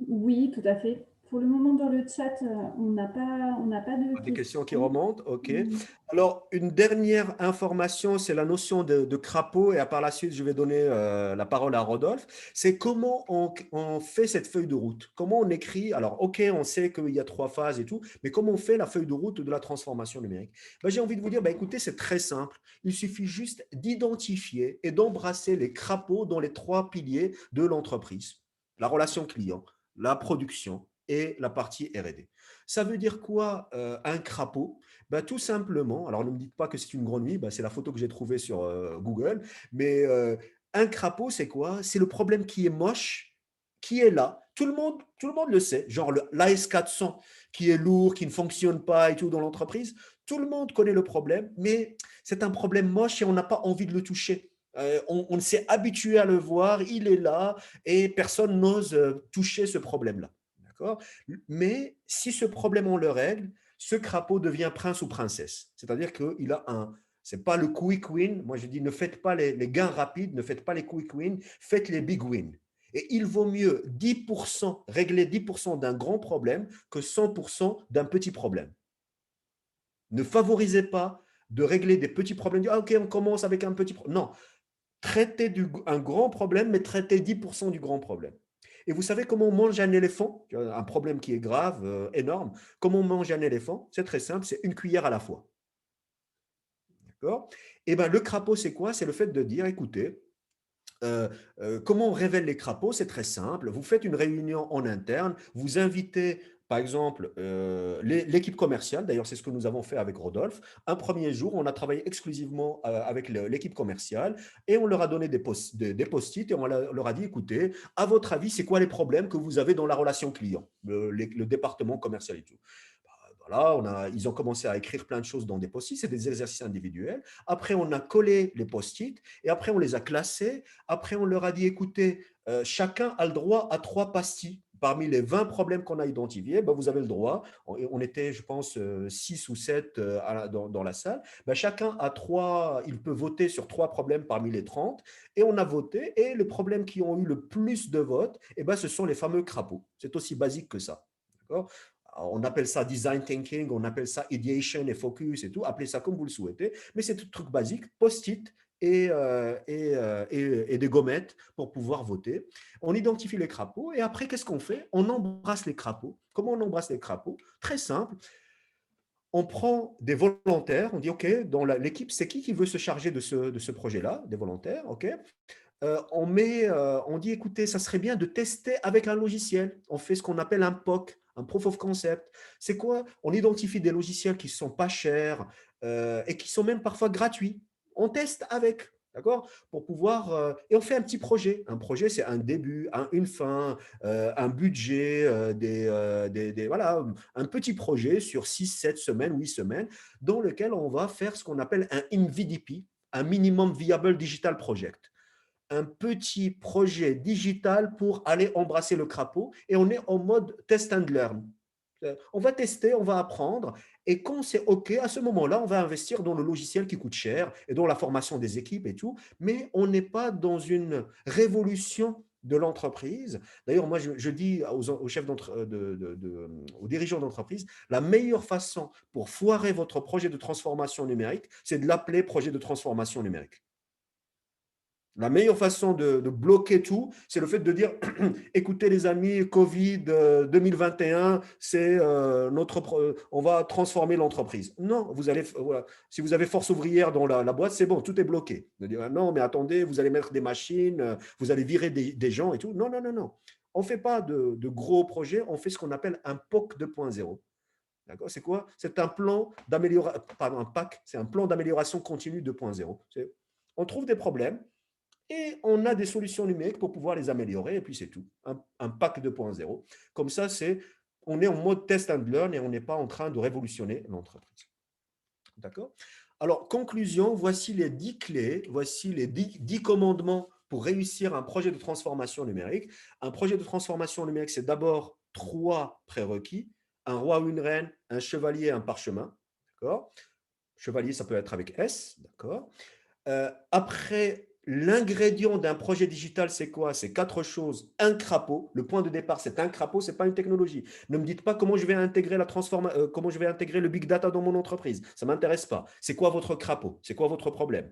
Oui, tout à fait. Pour le moment, dans le chat, on n'a pas de Des questions qui questions. remontent, ok. Alors, une dernière information, c'est la notion de crapaud, et par la suite, je vais donner la parole à Rodolphe. C'est comment on fait cette feuille de route? Comment on écrit? Alors, ok, on sait qu'il y a 3 phases et tout, mais comment on fait la feuille de route de la transformation numérique? Ben, j'ai envie de vous dire, ben, écoutez, c'est très simple. Il suffit juste d'identifier et d'embrasser les crapauds dans les 3 piliers de l'entreprise. La relation client, la production et la partie R&D. Ça veut dire quoi un crapaud? Ben, tout simplement, alors ne me dites pas que c'est une grenouille, ben, c'est la photo que j'ai trouvée sur Google, mais un crapaud, c'est quoi? C'est le problème qui est moche, qui est là. Tout le monde le sait, genre l'AS400 qui est lourd, qui ne fonctionne pas et tout dans l'entreprise. Tout le monde connaît le problème, mais c'est un problème moche et on n'a pas envie de le toucher. On s'est habitué à le voir, il est là et personne n'ose toucher ce problème-là. D'accord? Mais si ce problème, on le règle, ce crapaud devient prince ou princesse. C'est-à-dire qu'il a un. Ce n'est pas le quick win. Moi, je dis, ne faites pas les gains rapides, ne faites pas les quick wins, faites les big wins. Et il vaut mieux 10%, régler 10% d'un grand problème que 100% d'un petit problème. Ne favorisez pas de régler des petits problèmes. Ah, ok, on commence avec un petit problème. Non, traitez un grand problème, mais traitez 10% du grand problème. Et vous savez comment on mange un éléphant? Un problème qui est grave, énorme. Comment on mange un éléphant? C'est très simple, c'est une cuillère à la fois. D'accord? Et ben, le crapaud, c'est quoi? C'est le fait de dire, écoutez, comment on révèle les crapauds? C'est très simple. Vous faites une réunion en interne, vous invitez par exemple l'équipe commerciale, d'ailleurs c'est ce que nous avons fait avec Rodolphe. Un premier jour, on a travaillé exclusivement avec l'équipe commerciale et on leur a donné des post-it et on leur a dit, écoutez, à votre avis, c'est quoi les problèmes que vous avez dans la relation client, le département commercial et tout. Voilà, ils ont commencé à écrire plein de choses dans des post-it, c'est des exercices individuels. Après, on a collé les post-it et après, on les a classés. Après, on leur a dit, écoutez, chacun a le droit à 3 pastilles. Parmi les 20 problèmes qu'on a identifiés, ben, vous avez le droit. On était, je pense, 6 ou 7 dans la salle. Ben, chacun a 3, il peut voter sur 3 problèmes parmi les 30. Et on a voté. Et les problèmes qui ont eu le plus de votes, eh ben, ce sont les fameux crapauds. C'est aussi basique que ça. D'accord? On appelle ça design thinking, on appelle ça ideation et focus et tout. Appelez ça comme vous le souhaitez. Mais c'est tout truc basique, post-it et des gommettes pour pouvoir voter. On identifie les crapauds et après, qu'est-ce qu'on fait? On embrasse les crapauds. Comment on embrasse les crapauds? Très simple. On prend des volontaires, on dit, OK, dans l'équipe, c'est qui veut se charger de ce projet-là? Des volontaires, OK. On dit, écoutez, ça serait bien de tester avec un logiciel. On fait ce qu'on appelle un POC, un Proof of Concept. C'est quoi? On identifie des logiciels qui ne sont pas chers et qui sont même parfois gratuits. On teste avec, d'accord? Pour pouvoir. Et on fait un petit projet. Un projet, c'est un début, une fin, un budget, voilà, un petit projet sur 6, 7 semaines, 8 semaines, dans lequel on va faire ce qu'on appelle un MVDP, un Minimum Viable Digital Project, un petit projet digital pour aller embrasser le crapaud et on est en mode test and learn. On va tester, on va apprendre et quand c'est OK, à ce moment-là, on va investir dans le logiciel qui coûte cher et dans la formation des équipes et tout, mais on n'est pas dans une révolution de l'entreprise. D'ailleurs, moi, je dis aux chefs aux dirigeants d'entreprise, la meilleure façon pour foirer votre projet de transformation numérique, c'est de l'appeler projet de transformation numérique. La meilleure façon de bloquer tout, c'est le fait de dire écoutez les amis, Covid 2021, c'est on va transformer l'entreprise. Non, vous allez, voilà. Si vous avez force ouvrière dans la boîte, c'est bon, tout est bloqué. De dire non, mais attendez, vous allez mettre des machines, vous allez virer des gens et tout. Non, non, non, non. On ne fait pas de gros projets, on fait ce qu'on appelle un POC 2.0. D'accord? C'est quoi? C'est un plan d'amélioration, pardon, un PAC, c'est un plan d'amélioration continue 2.0. On trouve des problèmes et on a des solutions numériques pour pouvoir les améliorer, et puis c'est tout. Un PAC 2.0. Comme ça, on est en mode test and learn et on n'est pas en train de révolutionner l'entreprise. D'accord? Alors, conclusion, voici les 10 clés, voici les 10 commandements pour réussir un projet de transformation numérique. Un projet de transformation numérique, c'est d'abord 3 prérequis: un roi ou une reine, un chevalier, un parchemin. D'accord? Chevalier, ça peut être avec S. D'accord? Après, l'ingrédient d'un projet digital, c'est quoi? C'est 4 choses. Un crapaud. Le point de départ, c'est un crapaud, ce n'est pas une technologie. Ne me dites pas comment je vais intégrer comment je vais intégrer le big data dans mon entreprise. Ça ne m'intéresse pas. C'est quoi votre crapaud? C'est quoi votre problème?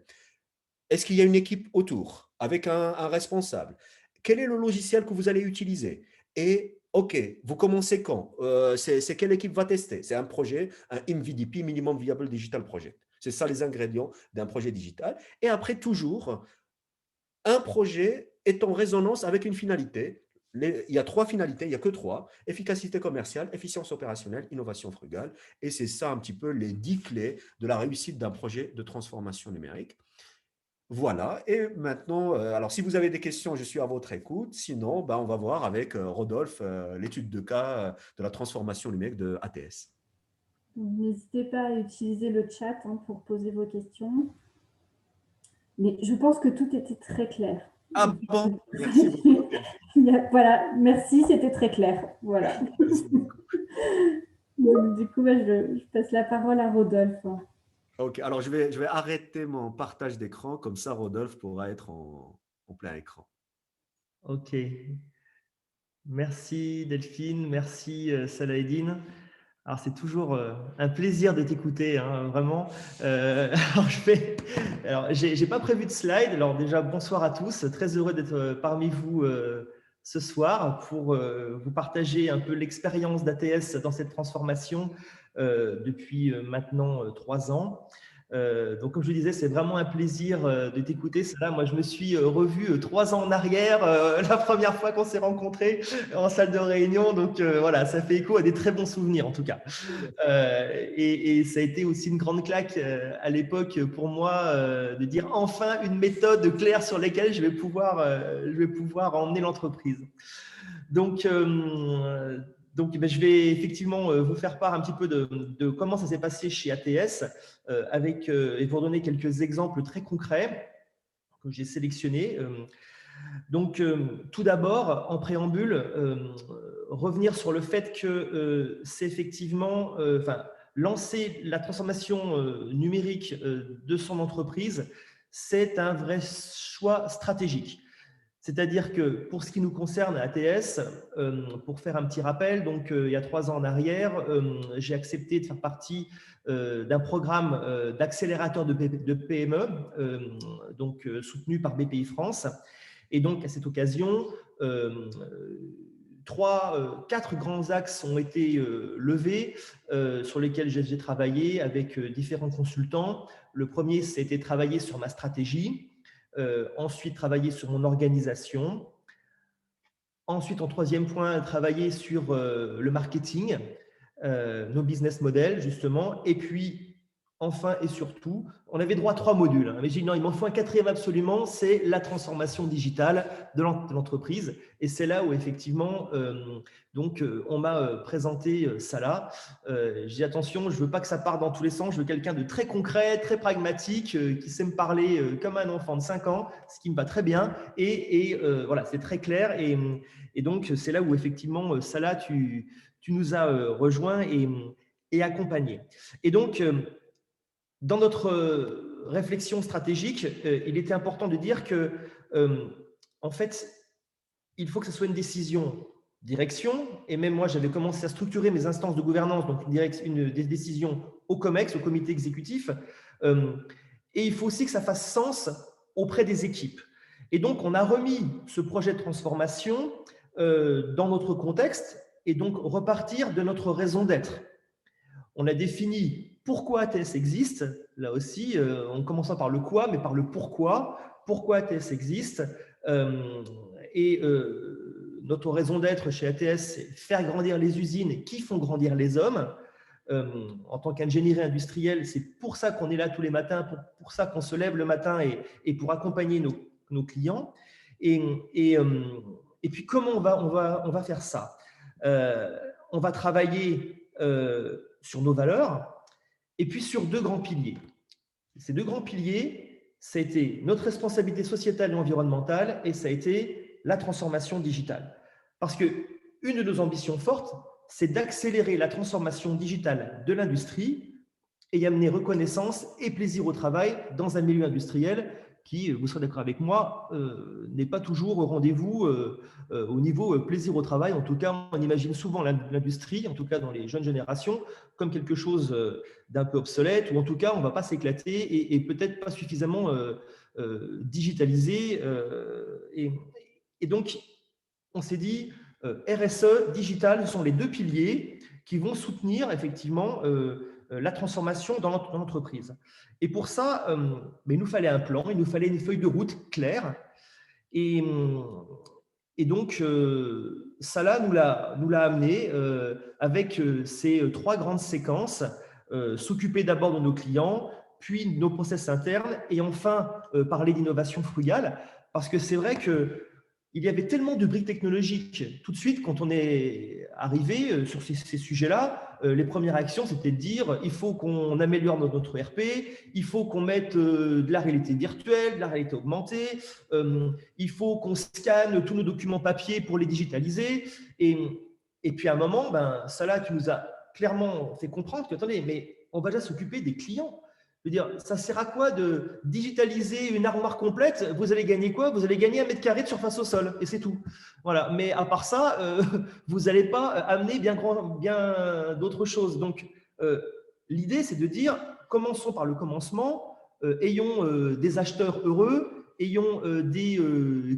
Est-ce qu'il y a une équipe autour avec un responsable? Quel est le logiciel que vous allez utiliser? Et OK, vous commencez quand? C'est quelle équipe va tester? C'est un projet, un MVDP, Minimum Viable Digital Project. C'est ça les ingrédients d'un projet digital. Et après, toujours, un projet est en résonance avec une finalité. Il y a 3 finalités, il n'y a que 3: efficacité commerciale, efficience opérationnelle, innovation frugale. Et c'est ça un petit peu les 10 clés de la réussite d'un projet de transformation numérique. Voilà, et maintenant, alors si vous avez des questions, je suis à votre écoute. Sinon, on va voir avec Rodolphe l'étude de cas de la transformation numérique de ATS. N'hésitez pas à utiliser le chat pour poser vos questions. Mais je pense que tout était très clair. Ah bon, merci beaucoup. Voilà, merci, c'était très clair. Voilà. Merci beaucoup. Donc, du coup, je passe la parole à Rodolphe. Ok, alors je vais arrêter mon partage d'écran, comme ça Rodolphe pourra être en plein écran. Ok. Merci Delphine, merci Salahedine. Alors c'est toujours un plaisir de t'écouter, hein, vraiment. Alors j'ai pas prévu de slide. Alors déjà bonsoir à tous, très heureux d'être parmi vous ce soir pour vous partager un peu l'expérience d'ATS dans cette transformation depuis maintenant 3 ans. Donc, comme je vous disais, c'est vraiment un plaisir de t'écouter. Là, moi, je me suis revu 3 ans en arrière, la première fois qu'on s'est rencontrés en salle de réunion. Donc, voilà, ça fait écho à des très bons souvenirs, en tout cas. Et ça a été aussi une grande claque à l'époque pour moi de dire enfin une méthode claire sur laquelle je vais pouvoir emmener l'entreprise. Donc, je vais effectivement vous faire part un petit peu de comment ça s'est passé chez ATS et vous donner quelques exemples très concrets que j'ai sélectionnés. Donc, tout d'abord, en préambule, revenir sur le fait que c'est effectivement, lancer la transformation numérique de son entreprise, c'est un vrai choix stratégique. C'est-à-dire que pour ce qui nous concerne à ATS, pour faire un petit rappel, donc il y a 3 ans en arrière, j'ai accepté de faire partie d'un programme d'accélérateur de PME, soutenu par BPI France. Et donc à cette occasion, 4 grands axes ont été levés sur lesquels j'ai travaillé avec différents consultants. Le premier, c'était travailler sur ma stratégie. Ensuite, travailler sur mon organisation. Ensuite, en 3e point, travailler sur le marketing, nos business models, justement. Et puis, enfin et surtout, on avait droit à 3 modules. Mais j'ai dit non, il m'en faut un 4e absolument, c'est la transformation digitale de l'entreprise. Et c'est là où, effectivement, on m'a présenté ça là. J'ai dit attention, je ne veux pas que ça parte dans tous les sens. Je veux quelqu'un de très concret, très pragmatique, qui sait me parler comme un enfant de 5 ans, ce qui me va très bien. Et voilà, c'est très clair. Et donc, c'est là où, effectivement, Salah, tu nous as rejoints et accompagnés. Et donc, dans notre réflexion stratégique, il était important de dire que, en fait, il faut que ce soit une décision direction. Et même moi, j'avais commencé à structurer mes instances de gouvernance, donc une décision au COMEX, au comité exécutif. Et il faut aussi que ça fasse sens auprès des équipes. Et donc, on a remis ce projet de transformation dans notre contexte et donc repartir de notre raison d'être. On a défini pourquoi ATS existe, là aussi, en commençant par le quoi, mais par le pourquoi. Pourquoi ATS existe notre raison d'être chez ATS, c'est faire grandir les usines qui font grandir les hommes. En tant qu'ingénierie industrielle, c'est pour ça qu'on est là tous les matins, pour ça qu'on se lève le matin et pour accompagner nos clients. Et puis, comment on va faire ça? On va travailler sur nos valeurs et puis sur 2 grands piliers. Ces 2 grands piliers, ça a été notre responsabilité sociétale et environnementale et ça a été la transformation digitale. Parce qu'une de nos ambitions fortes, c'est d'accélérer la transformation digitale de l'industrie et y amener reconnaissance et plaisir au travail dans un milieu industriel qui, vous serez d'accord avec moi, n'est pas toujours au rendez-vous au niveau plaisir au travail. En tout cas, on imagine souvent l'industrie, en tout cas dans les jeunes générations, comme quelque chose d'un peu obsolète, ou en tout cas, on ne va pas s'éclater et peut-être pas suffisamment digitalisé. Et donc, on s'est dit, RSE, digital, ce sont les 2 piliers qui vont soutenir effectivement la transformation dans l'entreprise. Et pour ça, il nous fallait un plan, il nous fallait une feuille de route claire. Et donc, ça là nous l'a amené avec ces 3 grandes séquences, s'occuper d'abord de nos clients, puis de nos process internes, et enfin parler d'innovation frugale, parce que c'est vrai que il y avait tellement de briques technologiques. Tout de suite, quand on est arrivé sur ces sujets-là, les premières actions, c'était de dire il faut qu'on améliore notre ERP, il faut qu'on mette de la réalité virtuelle, de la réalité augmentée, il faut qu'on scanne tous nos documents papier pour les digitaliser. Et puis à un moment, Salah, tu nous as clairement fait comprendre que, attendez, mais on va déjà s'occuper des clients. Je veux dire, ça sert à quoi de digitaliser une armoire complète? Vous allez gagner quoi? Vous allez gagner 1 mètre carré de surface au sol, et c'est tout. Voilà. Mais à part ça, vous n'allez pas amener bien d'autres choses. Donc, l'idée, c'est de dire, commençons par le commencement, ayons des acheteurs heureux, ayons des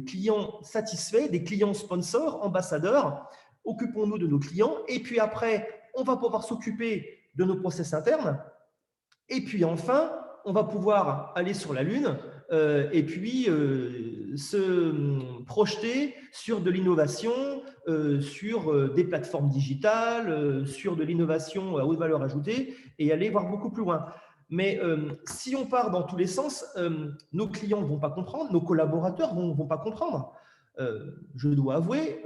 clients satisfaits, des clients sponsors, ambassadeurs, occupons-nous de nos clients, et puis après, on va pouvoir s'occuper de nos process internes. Et puis enfin, on va pouvoir aller sur la Lune et puis se projeter sur de l'innovation, sur des plateformes digitales, sur de l'innovation à haute valeur ajoutée et aller voir beaucoup plus loin. Mais si on part dans tous les sens, nos clients ne vont pas comprendre, nos collaborateurs ne vont pas comprendre. Je dois avouer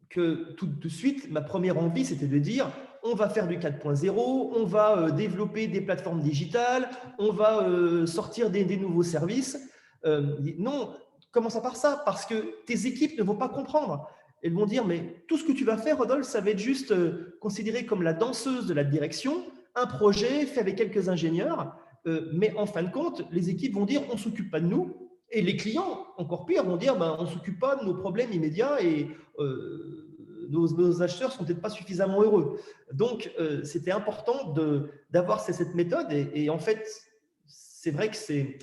que tout de suite, ma première envie, c'était de dire on va faire du 4.0, on va développer des plateformes digitales, on va sortir des nouveaux services. Non, commence par ça, parce que tes équipes ne vont pas comprendre. Elles vont dire, mais tout ce que tu vas faire, Rodolphe, ça va être juste considéré comme la danseuse de la direction, un projet fait avec quelques ingénieurs, mais en fin de compte, les équipes vont dire, on ne s'occupe pas de nous, et les clients, encore pire, vont dire, on ne s'occupe pas de nos problèmes immédiats et nos acheteurs sont peut-être pas suffisamment heureux. Donc, c'était important d'avoir cette méthode et en fait, c'est vrai que c'est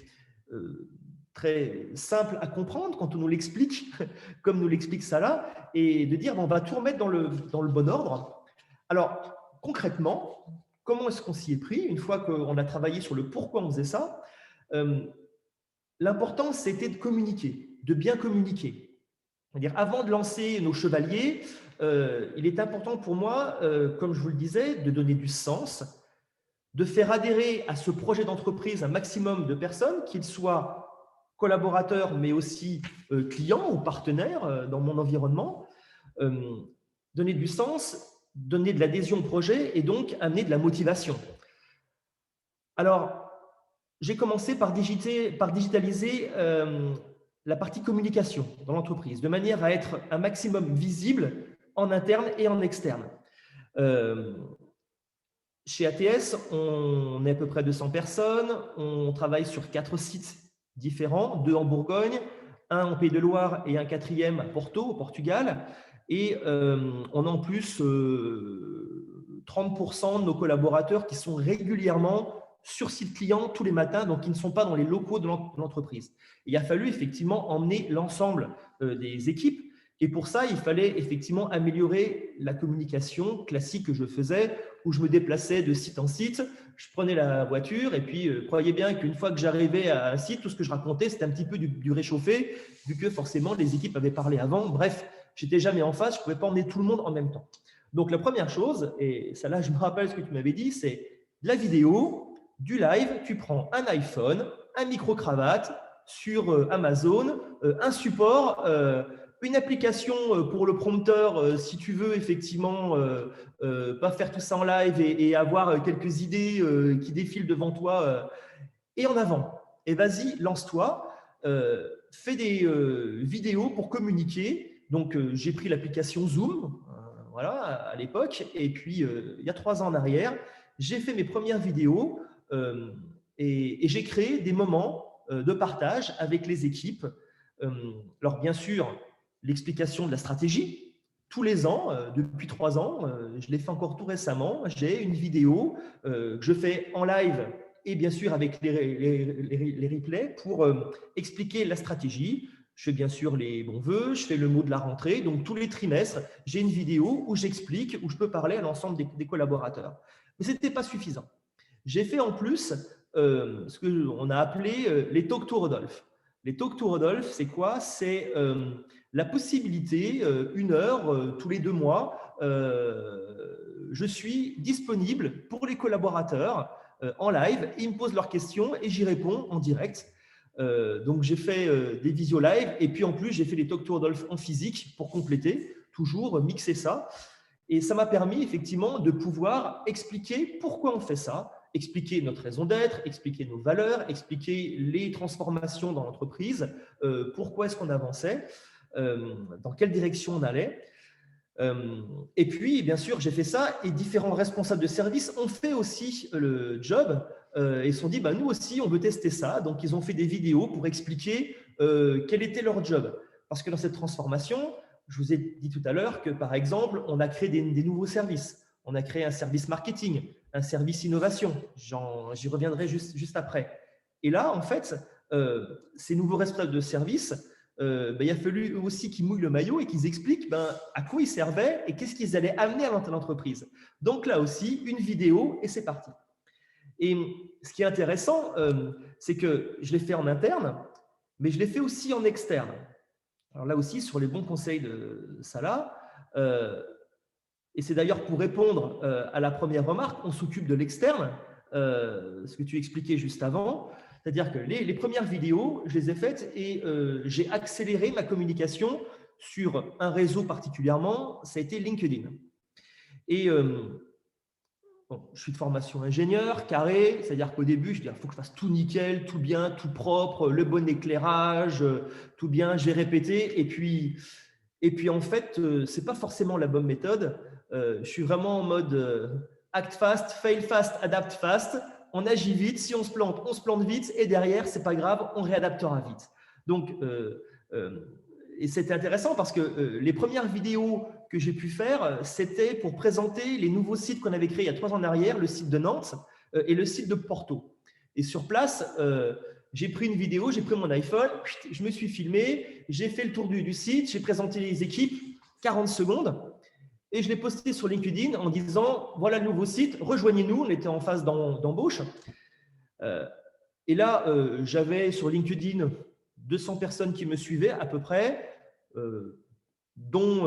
très simple à comprendre quand on nous l'explique, comme nous l'explique Salah, et de dire on va tout remettre dans le bon ordre. Alors, concrètement, comment est-ce qu'on s'y est pris une fois qu'on a travaillé sur le pourquoi on faisait ça? L'important, c'était de communiquer, de bien communiquer. C'est-à-dire, avant de lancer nos chevaliers, il est important pour moi, comme je vous le disais, de donner du sens, de faire adhérer à ce projet d'entreprise un maximum de personnes, qu'ils soient collaborateurs, mais aussi clients ou partenaires dans mon environnement, donner du sens, donner de l'adhésion au projet et donc amener de la motivation. Alors, j'ai commencé par digitaliser la partie communication dans l'entreprise, de manière à être un maximum visible en interne et en externe. Chez ATS, on est à peu près 200 personnes, on travaille sur 4 sites différents, 2 en Bourgogne, 1 en Pays de Loire et un 4e à Porto, au Portugal. Et on a en plus 30% de nos collaborateurs qui sont régulièrement sur site client tous les matins, donc qui ne sont pas dans les locaux de l'entreprise. Il a fallu effectivement emmener l'ensemble des équipes. Et pour ça, il fallait effectivement améliorer la communication classique que je faisais, où je me déplaçais de site en site, je prenais la voiture et puis croyez bien qu'une fois que j'arrivais à un site, tout ce que je racontais, c'était un petit peu du réchauffé, vu que forcément les équipes avaient parlé avant. Bref, j'étais jamais en face, je ne pouvais pas emmener tout le monde en même temps. Donc, la première chose, et ça là, je me rappelle ce que tu m'avais dit, c'est de la vidéo, du live, tu prends un iPhone, un micro-cravate sur Amazon, un support, une application pour le prompteur, si tu veux effectivement pas faire tout ça en live et avoir quelques idées qui défilent devant toi et en avant. Et vas-y, lance-toi, fais des vidéos pour communiquer. Donc, j'ai pris l'application Zoom, voilà, à l'époque, et puis il y a 3 ans en arrière, j'ai fait mes premières vidéos et j'ai créé des moments de partage avec les équipes. Alors, bien sûr, l'explication de la stratégie. Tous les ans, depuis 3 ans, je l'ai fait encore tout récemment, j'ai une vidéo que je fais en live et bien sûr avec les replays pour expliquer la stratégie. Je fais bien sûr les bons vœux, je fais le mot de la rentrée. Donc, tous les trimestres, j'ai une vidéo où j'explique, où je peux parler à l'ensemble des collaborateurs. Mais ce n'était pas suffisant. J'ai fait en plus ce qu'on a appelé les Talk to Rodolphe. Les Talk to Rodolphe, c'est quoi? C'est la possibilité, 1 heure tous les 2 mois, je suis disponible pour les collaborateurs en live. Ils me posent leurs questions et j'y réponds en direct. Donc, j'ai fait des visio live et puis en plus, j'ai fait les Talk to Rodolphe en physique pour compléter, toujours mixer ça. Et ça m'a permis effectivement de pouvoir expliquer pourquoi on fait ça, expliquer notre raison d'être, expliquer nos valeurs, expliquer les transformations dans l'entreprise, pourquoi est-ce qu'on avançait, dans quelle direction on allait. Et puis, bien sûr, j'ai fait ça et différents responsables de service ont fait aussi le job et se sont dit, nous aussi, on veut tester ça. Donc, ils ont fait des vidéos pour expliquer quel était leur job. Parce que dans cette transformation, je vous ai dit tout à l'heure que, par exemple, on a créé des nouveaux services. On a créé un service marketing, un service innovation. J'y reviendrai juste après. Et là, en fait, ces nouveaux responsables de service, il a fallu eux aussi qu'ils mouillent le maillot et qu'ils expliquent à quoi ils servaient et qu'est-ce qu'ils allaient amener à l'entreprise. Donc là aussi, une vidéo et c'est parti. Et ce qui est intéressant, c'est que je l'ai fait en interne, mais je l'ai fait aussi en externe. Alors là aussi, sur les bons conseils de Salah, et c'est d'ailleurs pour répondre à la première remarque, on s'occupe de l'externe, ce que tu expliquais juste avant. C'est-à-dire que les premières vidéos, je les ai faites et j'ai accéléré ma communication sur un réseau particulièrement, ça a été LinkedIn. Et je suis de formation ingénieur, carré, c'est-à-dire qu'au début, je dis, il faut que je fasse tout nickel, tout bien, tout propre, le bon éclairage, tout bien, j'ai répété. Et puis en fait, ce n'est pas forcément la bonne méthode. Je suis vraiment en mode act fast, fail fast, adapt fast. On agit vite, si on se plante vite, et derrière, ce n'est pas grave, on réadaptera vite. Donc, et c'était intéressant parce que les premières vidéos que j'ai pu faire, c'était pour présenter les nouveaux sites qu'on avait créés il y a 3 ans en arrière, le site de Nantes et le site de Porto. Et sur place, j'ai pris une vidéo, j'ai pris mon iPhone, je me suis filmé, j'ai fait le tour du site, j'ai présenté les équipes, 40 secondes. Et je l'ai posté sur LinkedIn en disant, voilà le nouveau site, rejoignez-nous, on était en phase d'embauche. Et là, j'avais sur LinkedIn 200 personnes qui me suivaient à peu près, dont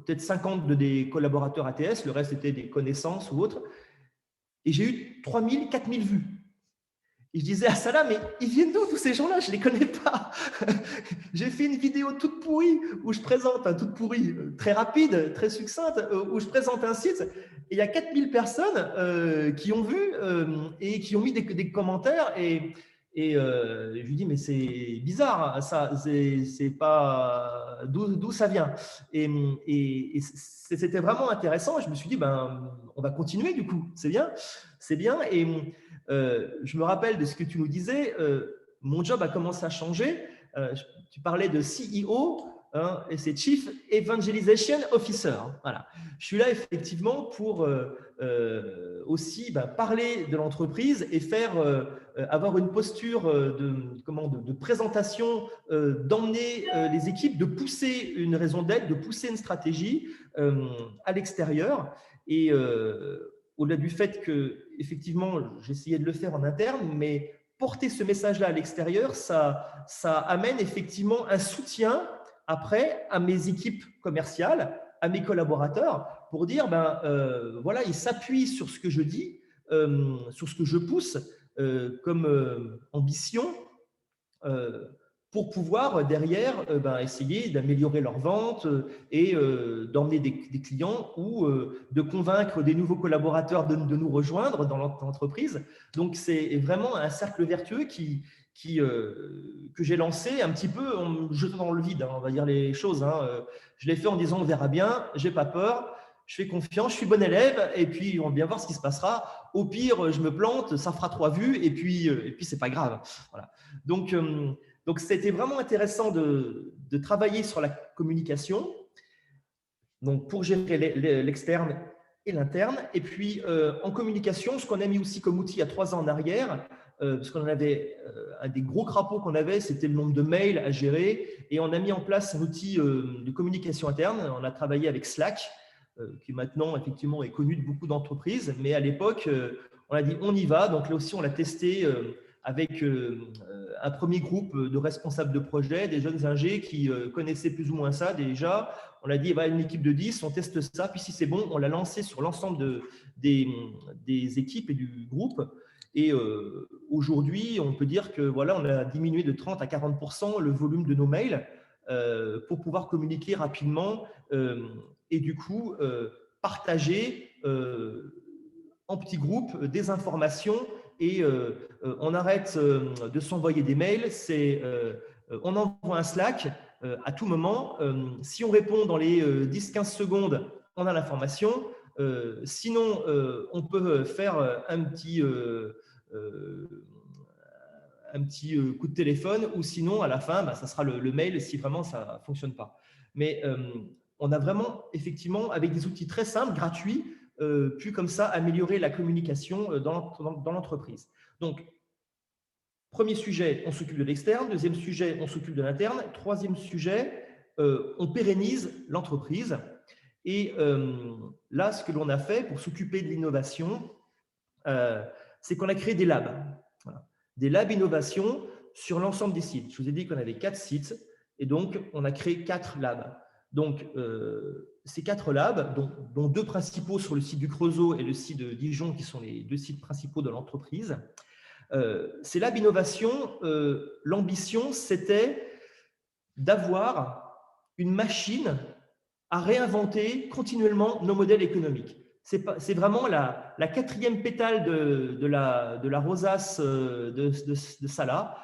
peut-être 50 des collaborateurs ATS, le reste était des connaissances ou autres. Et j'ai eu 3000, 4000 vues. Et je disais à Salah, mais ils viennent d'où tous ces gens-là? Je ne les connais pas. J'ai fait une vidéo toute pourrie où je présente, toute pourrie, très rapide, très succincte, où je présente un site. Et il y a 4000 personnes qui ont vu et qui ont mis des commentaires. Et je lui dis, mais c'est bizarre, ça, c'est pas d'où ça vient. Et c'était vraiment intéressant. Je me suis dit, on va continuer du coup. C'est bien, c'est bien. Et je me rappelle de ce que tu nous disais, mon job a commencé à changer. Tu parlais de CEO, et c'est Chief Evangelization Officer. Voilà. Je suis là effectivement pour aussi parler de l'entreprise et faire avoir une posture de présentation, d'emmener les équipes, de pousser une raison d'être, de pousser une stratégie à l'extérieur. Et au-delà du fait que, effectivement, j'essayais de le faire en interne, mais porter ce message-là à l'extérieur, ça amène effectivement un soutien après à mes équipes commerciales, à mes collaborateurs, pour dire, voilà, ils s'appuient sur ce que je dis, sur ce que je pousse comme ambition, pour pouvoir derrière essayer d'améliorer leurs ventes et d'emmener des clients ou de convaincre des nouveaux collaborateurs de nous rejoindre dans l'entreprise. Donc, c'est vraiment un cercle vertueux que j'ai lancé un petit peu en me jetant dans le vide, hein, on va dire les choses. Je l'ai fait en disant on verra bien, j'ai pas peur, je fais confiance, je suis bon élève et puis on va bien voir ce qui se passera. Au pire, je me plante, ça fera 3 vues et puis c'est pas grave. Voilà. Donc, c'était vraiment intéressant de travailler sur la communication, donc pour gérer l'externe et l'interne. Et puis, en communication, ce qu'on a mis aussi comme outil il y a 3 ans en arrière, parce qu'on avait un des gros crapauds qu'on avait, c'était le nombre de mails à gérer. Et on a mis en place un outil de communication interne. On a travaillé avec Slack, qui maintenant, effectivement, est connu de beaucoup d'entreprises. Mais à l'époque, on a dit on y va. Donc là aussi, on l'a testé avec un premier groupe de responsables de projet, des jeunes ingés qui connaissaient plus ou moins ça déjà. On a dit, une équipe de 10, on teste ça, puis si c'est bon, on l'a lancé sur l'ensemble des équipes et du groupe. Et aujourd'hui, on peut dire que voilà, on a diminué de 30 à 40% le volume de nos mails pour pouvoir communiquer rapidement et du coup partager en petits groupes des informations. Et on arrête de s'envoyer des mails, on envoie un Slack à tout moment. Si on répond dans les 10-15 secondes, on a l'information. Sinon, on peut faire un petit coup de téléphone ou sinon, à la fin, ça sera le mail si vraiment ça ne fonctionne pas. Mais on a vraiment, effectivement, avec des outils très simples, gratuits, pu comme ça améliorer la communication dans l'entreprise. Donc, premier sujet, on s'occupe de l'externe. Deuxième sujet, on s'occupe de l'interne. Troisième sujet, on pérennise l'entreprise. Et là, ce que l'on a fait pour s'occuper de l'innovation, c'est qu'on a créé des labs. Voilà. Des labs innovation sur l'ensemble des sites. Je vous ai dit qu'on avait 4 sites et donc on a créé 4 labs. Donc, ces 4 labs, dont 2 principaux sur le site du Creusot et le site de Dijon, qui sont les 2 sites principaux de l'entreprise. Ces labs innovation, l'ambition, c'était d'avoir une machine à réinventer continuellement nos modèles économiques. C'est vraiment la 4e pétale de la rosace de Salah.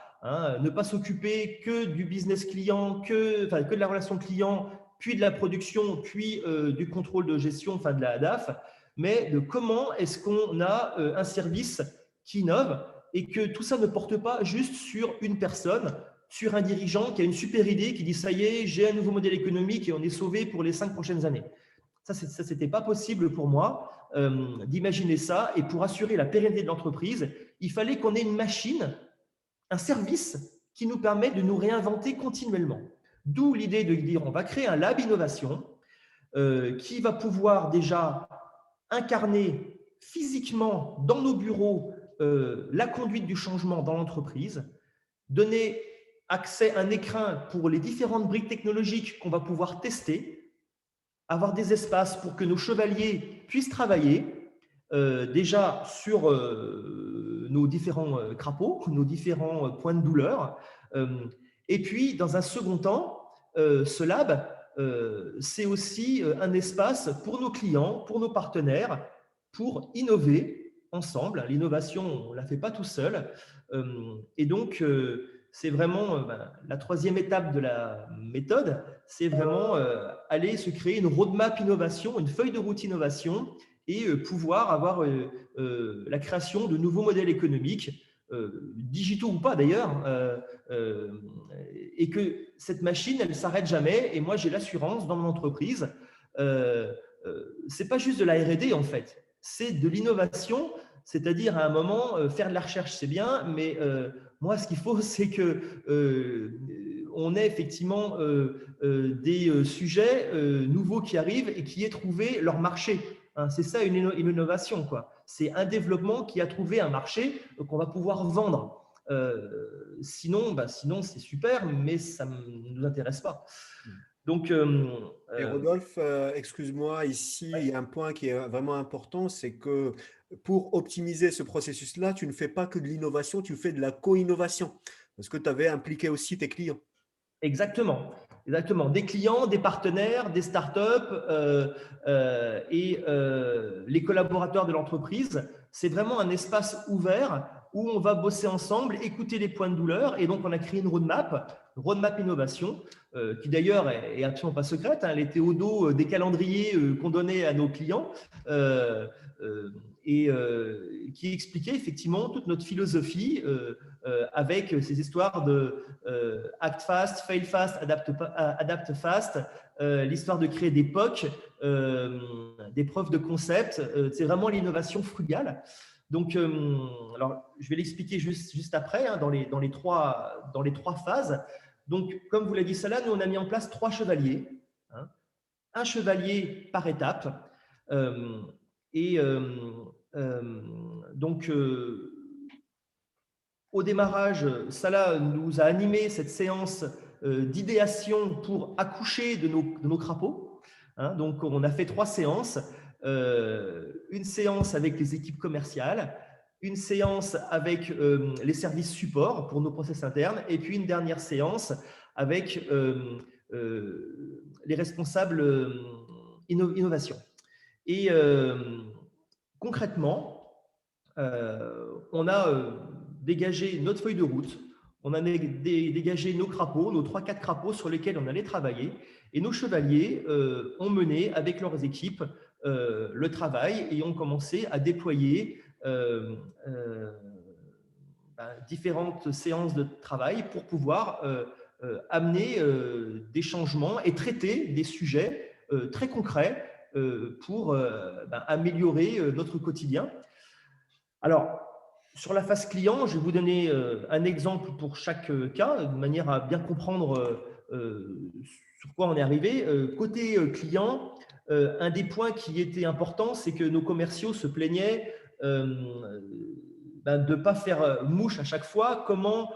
Ne pas s'occuper que du business client, que de la relation client, puis de la production, puis du contrôle de gestion, de la DAF, mais de comment est-ce qu'on a un service qui innove et que tout ça ne porte pas juste sur une personne, sur un dirigeant qui a une super idée, qui dit « ça y est, j'ai un nouveau modèle économique et on est sauvé pour les 5 prochaines années ». Ça, ce n'était pas possible pour moi d'imaginer ça. Et pour assurer la pérennité de l'entreprise, il fallait qu'on ait une machine, un service qui nous permet de nous réinventer continuellement. D'où l'idée de dire on va créer un lab innovation qui va pouvoir déjà incarner physiquement dans nos bureaux la conduite du changement dans l'entreprise, donner accès à un écran pour les différentes briques technologiques qu'on va pouvoir tester, avoir des espaces pour que nos chevaliers puissent travailler déjà sur nos différents crapauds, nos différents points de douleur. Et puis, dans un second temps, ce lab, c'est aussi un espace pour nos clients, pour nos partenaires, pour innover ensemble. L'innovation, on ne la fait pas tout seul. Et donc, c'est vraiment la 3e étape de la méthode, c'est vraiment aller se créer une roadmap innovation, une feuille de route innovation et pouvoir avoir la création de nouveaux modèles économiques, digitaux ou pas d'ailleurs, et que cette machine, elle ne s'arrête jamais. Et moi, j'ai l'assurance dans mon entreprise, c'est pas juste de la R&D en fait, c'est de l'innovation, c'est-à-dire à un moment, faire de la recherche, c'est bien, mais moi, ce qu'il faut, c'est que on ait effectivement des sujets nouveaux qui arrivent et qui aient trouvé leur marché. C'est ça une innovation, quoi. C'est un développement qui a trouvé un marché qu'on va pouvoir vendre. Sinon c'est super, mais ça ne nous intéresse pas. Donc, et Rodolphe, excuse-moi, ici, il y a un point qui est vraiment important, c'est que pour optimiser ce processus-là, tu ne fais pas que de l'innovation, tu fais de la co-innovation, parce que tu avais impliqué aussi tes clients. exactement. Des clients, des partenaires, des startups et les collaborateurs de l'entreprise. C'est vraiment un espace ouvert où on va bosser ensemble, écouter les points de douleur. Et donc, on a créé une roadmap innovation, qui d'ailleurs est absolument pas secrète. Elle était au dos des calendriers qu'on donnait à nos clients et qui expliquait effectivement toute notre philosophie avec ces histoires de act fast, fail fast, adapt fast, l'histoire de créer des POC, des preuves de concept. C'est vraiment l'innovation frugale. Donc, alors, je vais l'expliquer juste après, hein, dans les trois phases. Donc, comme vous l'a dit Salah, nous, on a mis en place 3 chevaliers. Hein, un chevalier par étape. Donc, au démarrage, Salah nous a animé cette séance d'idéation pour accoucher de nos crapauds. Hein, donc, on a fait 3 séances. Une séance avec les équipes commerciales, une séance avec les services support pour nos process internes, et puis une dernière séance avec les responsables innovation. Et concrètement, on a dégagé notre feuille de route, on a dégagé nos crapauds, nos 3-4 crapauds sur lesquels on allait travailler, et nos chevaliers ont mené avec leurs équipes le travail et ont commencé à déployer différentes séances de travail pour pouvoir amener des changements et traiter des sujets très concrets pour améliorer notre quotidien. Alors, sur la phase client, je vais vous donner un exemple pour chaque cas, de manière à bien comprendre sur quoi on est arrivé. Côté client, un des points qui était important, c'est que nos commerciaux se plaignaient de ne pas faire mouche à chaque fois. Comment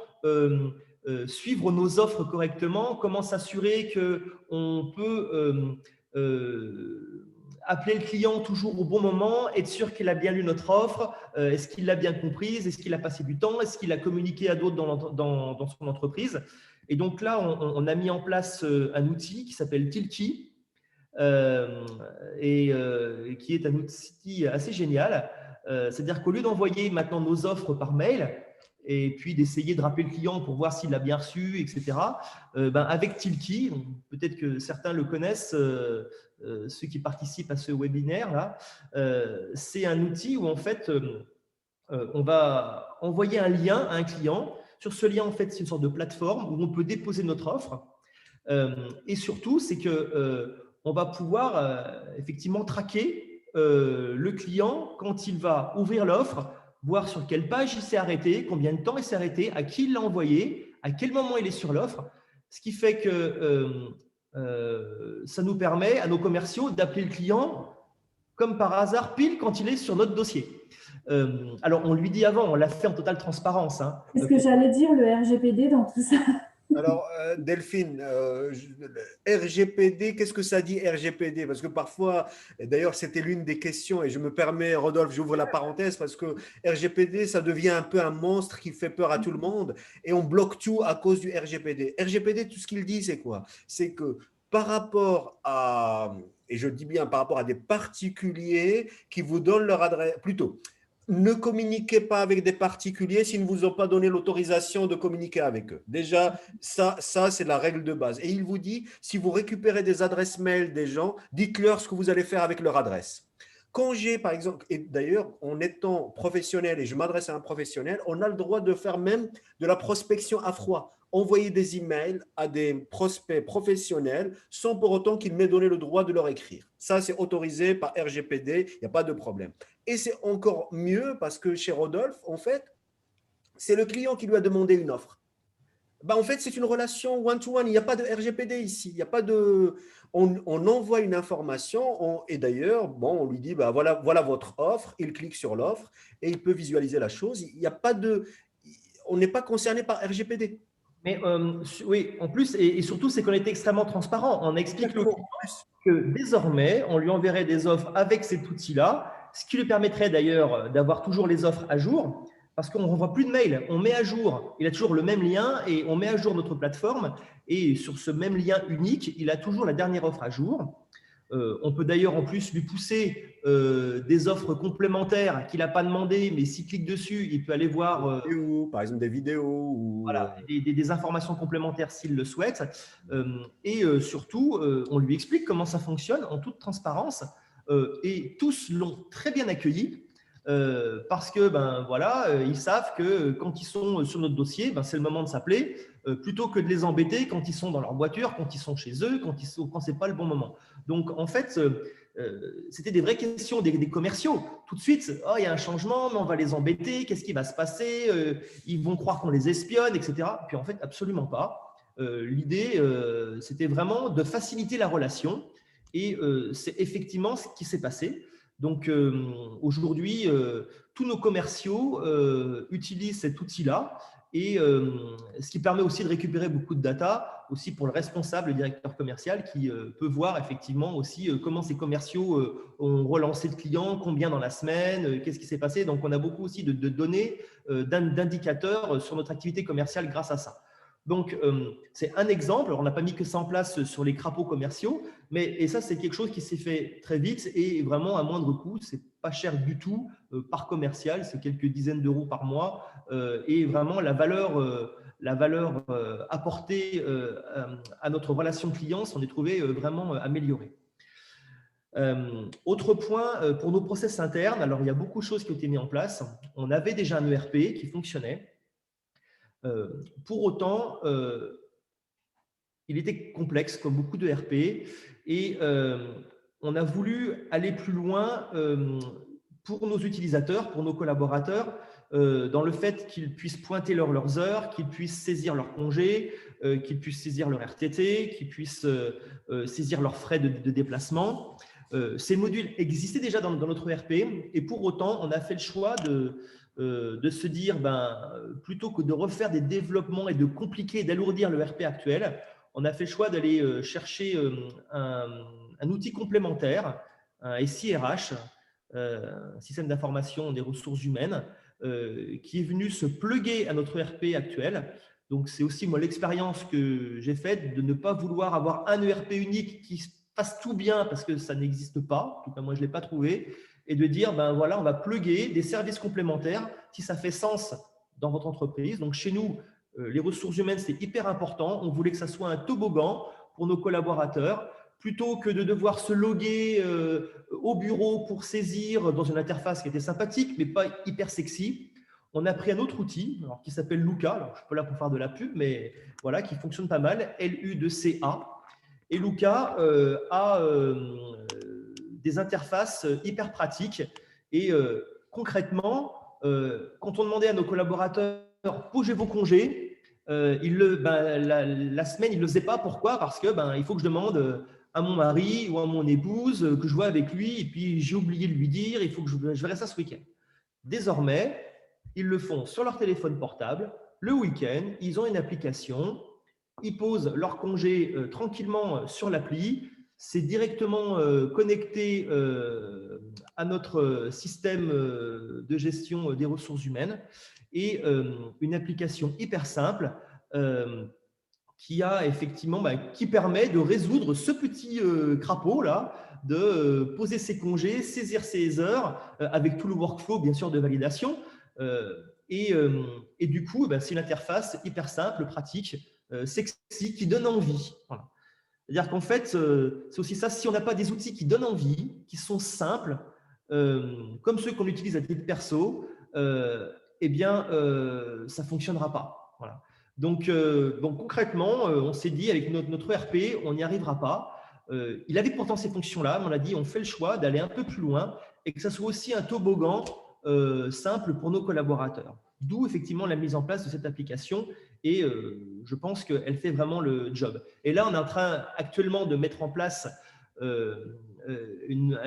suivre nos offres correctement, comment s'assurer qu'on peut appeler le client toujours au bon moment, être sûr qu'il a bien lu notre offre, est-ce qu'il l'a bien comprise, est-ce qu'il a passé du temps, est-ce qu'il a communiqué à d'autres dans son entreprise. Et donc là, on a mis en place un outil qui s'appelle Tilki, qui est un outil assez génial. C'est-à-dire qu'au lieu d'envoyer maintenant nos offres par mail, et puis d'essayer de rappeler le client pour voir s'il l'a bien reçu, etc. Avec Tilki, peut-être que certains le connaissent, ceux qui participent à ce webinaire-là, c'est un outil où en fait, on va envoyer un lien à un client. Sur ce lien, en fait, c'est une sorte de plateforme où on peut déposer notre offre. Et surtout, c'est qu'on va pouvoir effectivement traquer le client quand il va ouvrir l'offre, voir sur quelle page il s'est arrêté, combien de temps il s'est arrêté, à qui il l'a envoyé, à quel moment il est sur l'offre. Ce qui fait que ça nous permet à nos commerciaux d'appeler le client comme par hasard pile quand il est sur notre dossier. Alors, on lui dit avant, on l'a fait en totale transparence. Hein. Est-ce que j'allais dire le RGPD dans tout ça? Alors, Delphine, RGPD, qu'est-ce que ça dit RGPD? Parce que parfois, et d'ailleurs, c'était l'une des questions, et je me permets, Rodolphe, j'ouvre la parenthèse, parce que RGPD, ça devient un peu un monstre qui fait peur à tout le monde, et on bloque tout à cause du RGPD. RGPD, tout ce qu'il dit, c'est quoi? C'est que par rapport à, et je dis bien par rapport à des particuliers qui vous donnent leur adresse, plutôt, ne communiquez pas avec des particuliers s'ils ne vous ont pas donné l'autorisation de communiquer avec eux. Déjà, ça c'est la règle de base. Et il vous dit, si vous récupérez des adresses mail des gens, dites-leur ce que vous allez faire avec leur adresse. Quand j'ai, par exemple, et d'ailleurs, en étant professionnel, et je m'adresse à un professionnel, on a le droit de faire même de la prospection à froid. Envoyer des emails à des prospects professionnels sans pour autant qu'ils m'aient donné le droit de leur écrire. Ça, c'est autorisé par RGPD, il n'y a pas de problème. Et c'est encore mieux parce que chez Rodolphe, en fait, c'est le client qui lui a demandé une offre. En fait, c'est une relation one-to-one. Il n'y a pas de RGPD ici. Il n'y a pas de… On envoie une information et d'ailleurs, on lui dit, voilà votre offre. Il clique sur l'offre et il peut visualiser la chose. Il n'y a pas de… on n'est pas concerné par RGPD. Mais oui, en plus, et surtout, c'est qu'on était extrêmement transparent. On explique le que désormais, on lui enverrait des offres avec cet outil-là, ce qui lui permettrait d'ailleurs d'avoir toujours les offres à jour, parce qu'on ne renvoie plus de mail. On met à jour, il a toujours le même lien et on met à jour notre plateforme. Et sur ce même lien unique, il a toujours la dernière offre à jour. On peut d'ailleurs en plus lui pousser des offres complémentaires qu'il n'a pas demandé, mais s'il clique dessus, il peut aller voir par exemple des vidéos ou voilà, des informations complémentaires s'il le souhaite. Et surtout, on lui explique comment ça fonctionne en toute transparence. Et tous l'ont très bien accueilli. Parce que voilà, ils savent que quand ils sont sur notre dossier, c'est le moment de s'appeler, plutôt que de les embêter quand ils sont dans leur voiture, quand ils sont chez eux, quand ce n'est pas le bon moment. Donc en fait, c'était des vraies questions des commerciaux. Tout de suite, oh, il y a un changement, mais on va les embêter, qu'est-ce qui va se passer, ils vont croire qu'on les espionne, etc. Puis en fait, absolument pas. L'idée, c'était vraiment de faciliter la relation et c'est effectivement ce qui s'est passé. Donc aujourd'hui, tous nos commerciaux utilisent cet outil-là et ce qui permet aussi de récupérer beaucoup de data aussi pour le responsable, le directeur commercial qui peut voir effectivement aussi comment ces commerciaux ont relancé de clients, combien dans la semaine, qu'est-ce qui s'est passé. Donc on a beaucoup aussi de données, d'indicateurs sur notre activité commerciale grâce à ça. Donc, c'est un exemple. Alors, on n'a pas mis que ça en place sur les crapauds commerciaux, et ça, c'est quelque chose qui s'est fait très vite et vraiment à moindre coût. Ce n'est pas cher du tout par commercial, c'est quelques dizaines d'euros par mois. Et vraiment, la valeur apportée à notre relation client s'en est trouvée vraiment améliorée. Autre point, pour nos process internes, alors il y a beaucoup de choses qui ont été mises en place. On avait déjà un ERP qui fonctionnait. Pour autant, il était complexe comme beaucoup de RP et on a voulu aller plus loin pour nos utilisateurs, pour nos collaborateurs, dans le fait qu'ils puissent pointer leurs heures, qu'ils puissent saisir leurs congés, qu'ils puissent saisir leur RTT, qu'ils puissent saisir leurs frais de déplacement. Ces modules existaient déjà dans notre ERP et pour autant, on a fait le choix de se dire, plutôt que de refaire des développements et de compliquer, d'alourdir le ERP actuel, on a fait le choix d'aller chercher un outil complémentaire, un SIRH, un système d'information des ressources humaines, qui est venu se plugger à notre ERP actuel. Donc, c'est aussi moi l'expérience que j'ai faite de ne pas vouloir avoir un ERP unique qui fasse tout bien parce que ça n'existe pas. En tout cas, moi, je ne l'ai pas trouvé. Et de dire, voilà, on va plugger des services complémentaires si ça fait sens dans votre entreprise. Donc, chez nous, les ressources humaines, c'est hyper important. On voulait que ça soit un toboggan pour nos collaborateurs. Plutôt que de devoir se loguer au bureau pour saisir dans une interface qui était sympathique, mais pas hyper sexy, on a pris un autre outil qui s'appelle Luca. Alors, je ne suis pas là pour faire de la pub, mais voilà, qui fonctionne pas mal, LU2CA. Et Luca a des interfaces hyper pratiques. Et concrètement, quand on demandait à nos collaborateurs « posez vos congés », la semaine, ils ne le faisaient pas. Pourquoi? Parce que il faut que je demande à mon mari ou à mon épouse que je vois avec lui et puis j'ai oublié de lui dire, il faut que je verrai ça ce week-end. Désormais, ils le font sur leur téléphone portable. Le week-end, ils ont une application. Ils posent leur congé tranquillement sur l'appli. C'est directement connecté à notre système de gestion des ressources humaines et une application hyper simple qui permet de résoudre ce petit crapaud là, de poser ses congés, saisir ses heures avec tout le workflow bien sûr de validation et du coup c'est une interface hyper simple, pratique, sexy, qui donne envie. Voilà. C'est-à-dire qu'en fait, c'est aussi ça, si on n'a pas des outils qui donnent envie, qui sont simples, comme ceux qu'on utilise à titre perso, ça ne fonctionnera pas. Voilà. Donc concrètement, on s'est dit, avec notre ERP, on n'y arrivera pas. Il avait pourtant ces fonctions-là, mais on a dit, on fait le choix d'aller un peu plus loin et que ça soit aussi un toboggan simple pour nos collaborateurs. D'où effectivement la mise en place de cette application et je pense qu'elle fait vraiment le job. Et là, on est en train actuellement de mettre en place une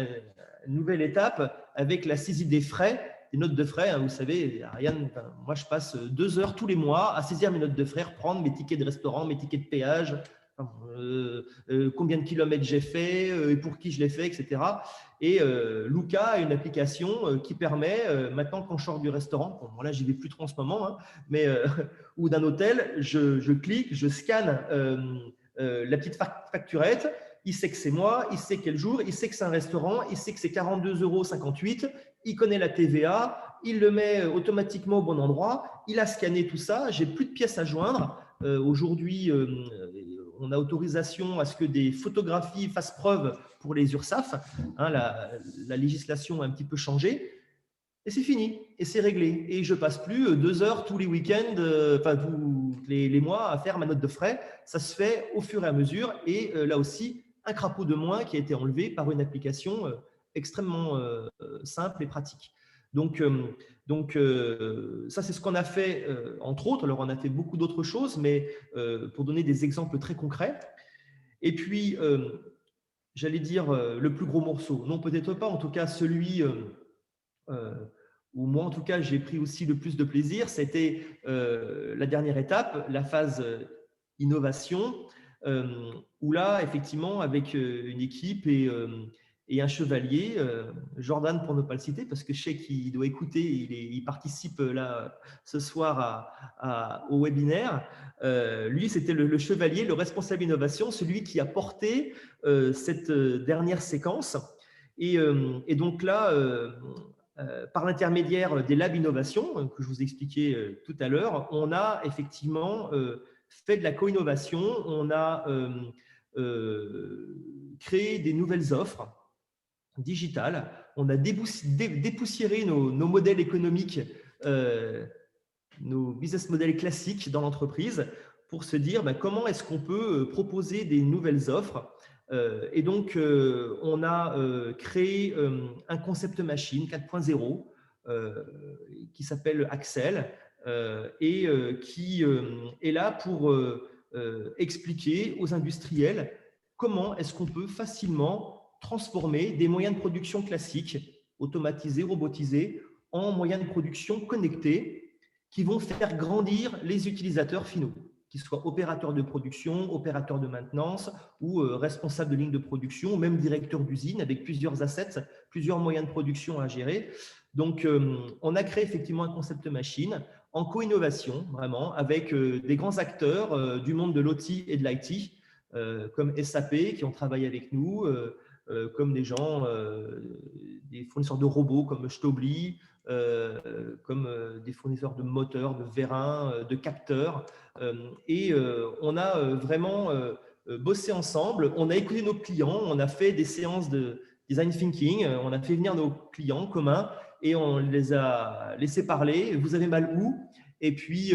nouvelle étape avec la saisie des frais des notes de frais. Hein, vous savez, Ariane, moi, je passe 2 heures tous les mois à saisir mes notes de frais, prendre mes tickets de restaurant, mes tickets de péage, combien de kilomètres j'ai fait, et pour qui je l'ai fait, etc. Et Luca a une application qui permet, maintenant quand je sors du restaurant, bon, là, j'y vais plus trop en ce moment, hein, mais ou d'un hôtel, je clique, je scanne la petite facturette. Il sait que c'est moi, il sait quel jour, il sait que c'est un restaurant, il sait que c'est 42,58 €, il connaît la TVA, il le met automatiquement au bon endroit, il a scanné tout ça, j'ai plus de pièces à joindre. Aujourd'hui, on a autorisation à ce que des photographies fassent preuve pour les URSSAF. Hein, la législation a un petit peu changé. Et c'est fini, et c'est réglé. Et je passe plus 2 heures tous les week-ends, tous les mois à faire ma note de frais. Ça se fait au fur et à mesure. Et là aussi, un crapaud de moins qui a été enlevé par une application extrêmement simple et pratique. Donc ça, c'est ce qu'on a fait, entre autres. Alors, on a fait beaucoup d'autres choses, mais pour donner des exemples très concrets. Et puis, j'allais dire le plus gros morceau. Non, peut-être pas. En tout cas, celui où moi, en tout cas, j'ai pris aussi le plus de plaisir, c'était la dernière étape, la phase innovation, où là, effectivement, avec une équipe et un chevalier, Jordan pour ne pas le citer, parce que je sais qu'il doit écouter, il participe là ce soir au webinaire. Lui, c'était le chevalier, le responsable innovation, celui qui a porté cette dernière séquence. Et donc là, par l'intermédiaire des labs innovation que je vous expliquais tout à l'heure, on a effectivement fait de la co-innovation, on a créé des nouvelles offres digitales, on a dépoussiéré nos modèles économiques, nos business models classiques dans l'entreprise pour se dire comment est-ce qu'on peut proposer des nouvelles offres. Et donc, on a créé un concept machine 4.0 qui s'appelle Axel et qui est là pour expliquer aux industriels comment est-ce qu'on peut facilement transformer des moyens de production classiques, automatisés, robotisés, en moyens de production connectés qui vont faire grandir les utilisateurs finaux, qu'ils soient opérateurs de production, opérateurs de maintenance ou responsables de ligne de production, ou même directeurs d'usine avec plusieurs assets, plusieurs moyens de production à gérer. Donc, on a créé effectivement un concept machine en co-innovation, vraiment, avec des grands acteurs du monde de l'OT et de l'IT, comme SAP, qui ont travaillé avec nous, comme des gens, des fournisseurs de robots comme Stobli, comme des fournisseurs de moteurs, de vérins, de capteurs. Et on a vraiment bossé ensemble, on a écouté nos clients, on a fait des séances de design thinking, on a fait venir nos clients communs et on les a laissés parler. Vous avez mal où? Et puis,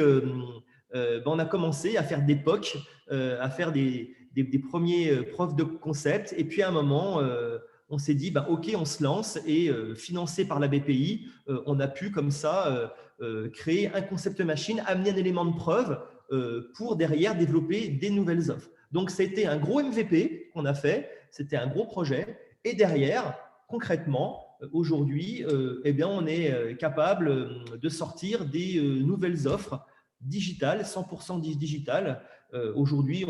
on a commencé à faire des POC, à faire des premiers preuves de concept. Et puis, à un moment, on s'est dit, OK, on se lance et financé par la BPI, on a pu comme ça créer un concept machine, amener un élément de preuve pour derrière développer des nouvelles offres. Donc, c'était un gros MVP qu'on a fait, c'était un gros projet. Et derrière, concrètement, aujourd'hui, on est capable de sortir des nouvelles offres digitales, 100% digitales. Aujourd'hui,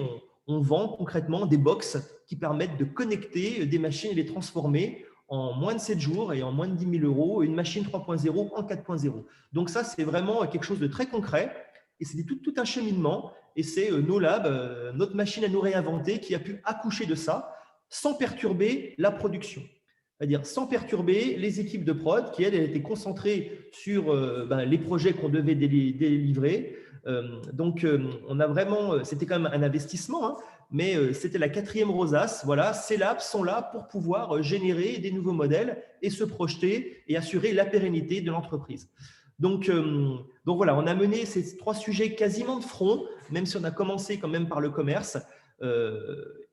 on vend concrètement des box qui permettent de connecter des machines et les transformer en moins de 7 jours et en moins de 10 000 €, une machine 3.0 en 4.0. Donc ça, c'est vraiment quelque chose de très concret et c'est tout un cheminement et c'est nos labs, notre machine à nous réinventer qui a pu accoucher de ça sans perturber la production. C'est-à-dire sans perturber les équipes de prod qui, elles, étaient concentrées sur les projets qu'on devait délivrer. Donc, on a vraiment, c'était quand même un investissement, hein, mais c'était la 4e rosace. Voilà, ces labs sont là pour pouvoir générer des nouveaux modèles et se projeter et assurer la pérennité de l'entreprise. Donc voilà, on a mené ces 3 sujets quasiment de front, même si on a commencé quand même par le commerce.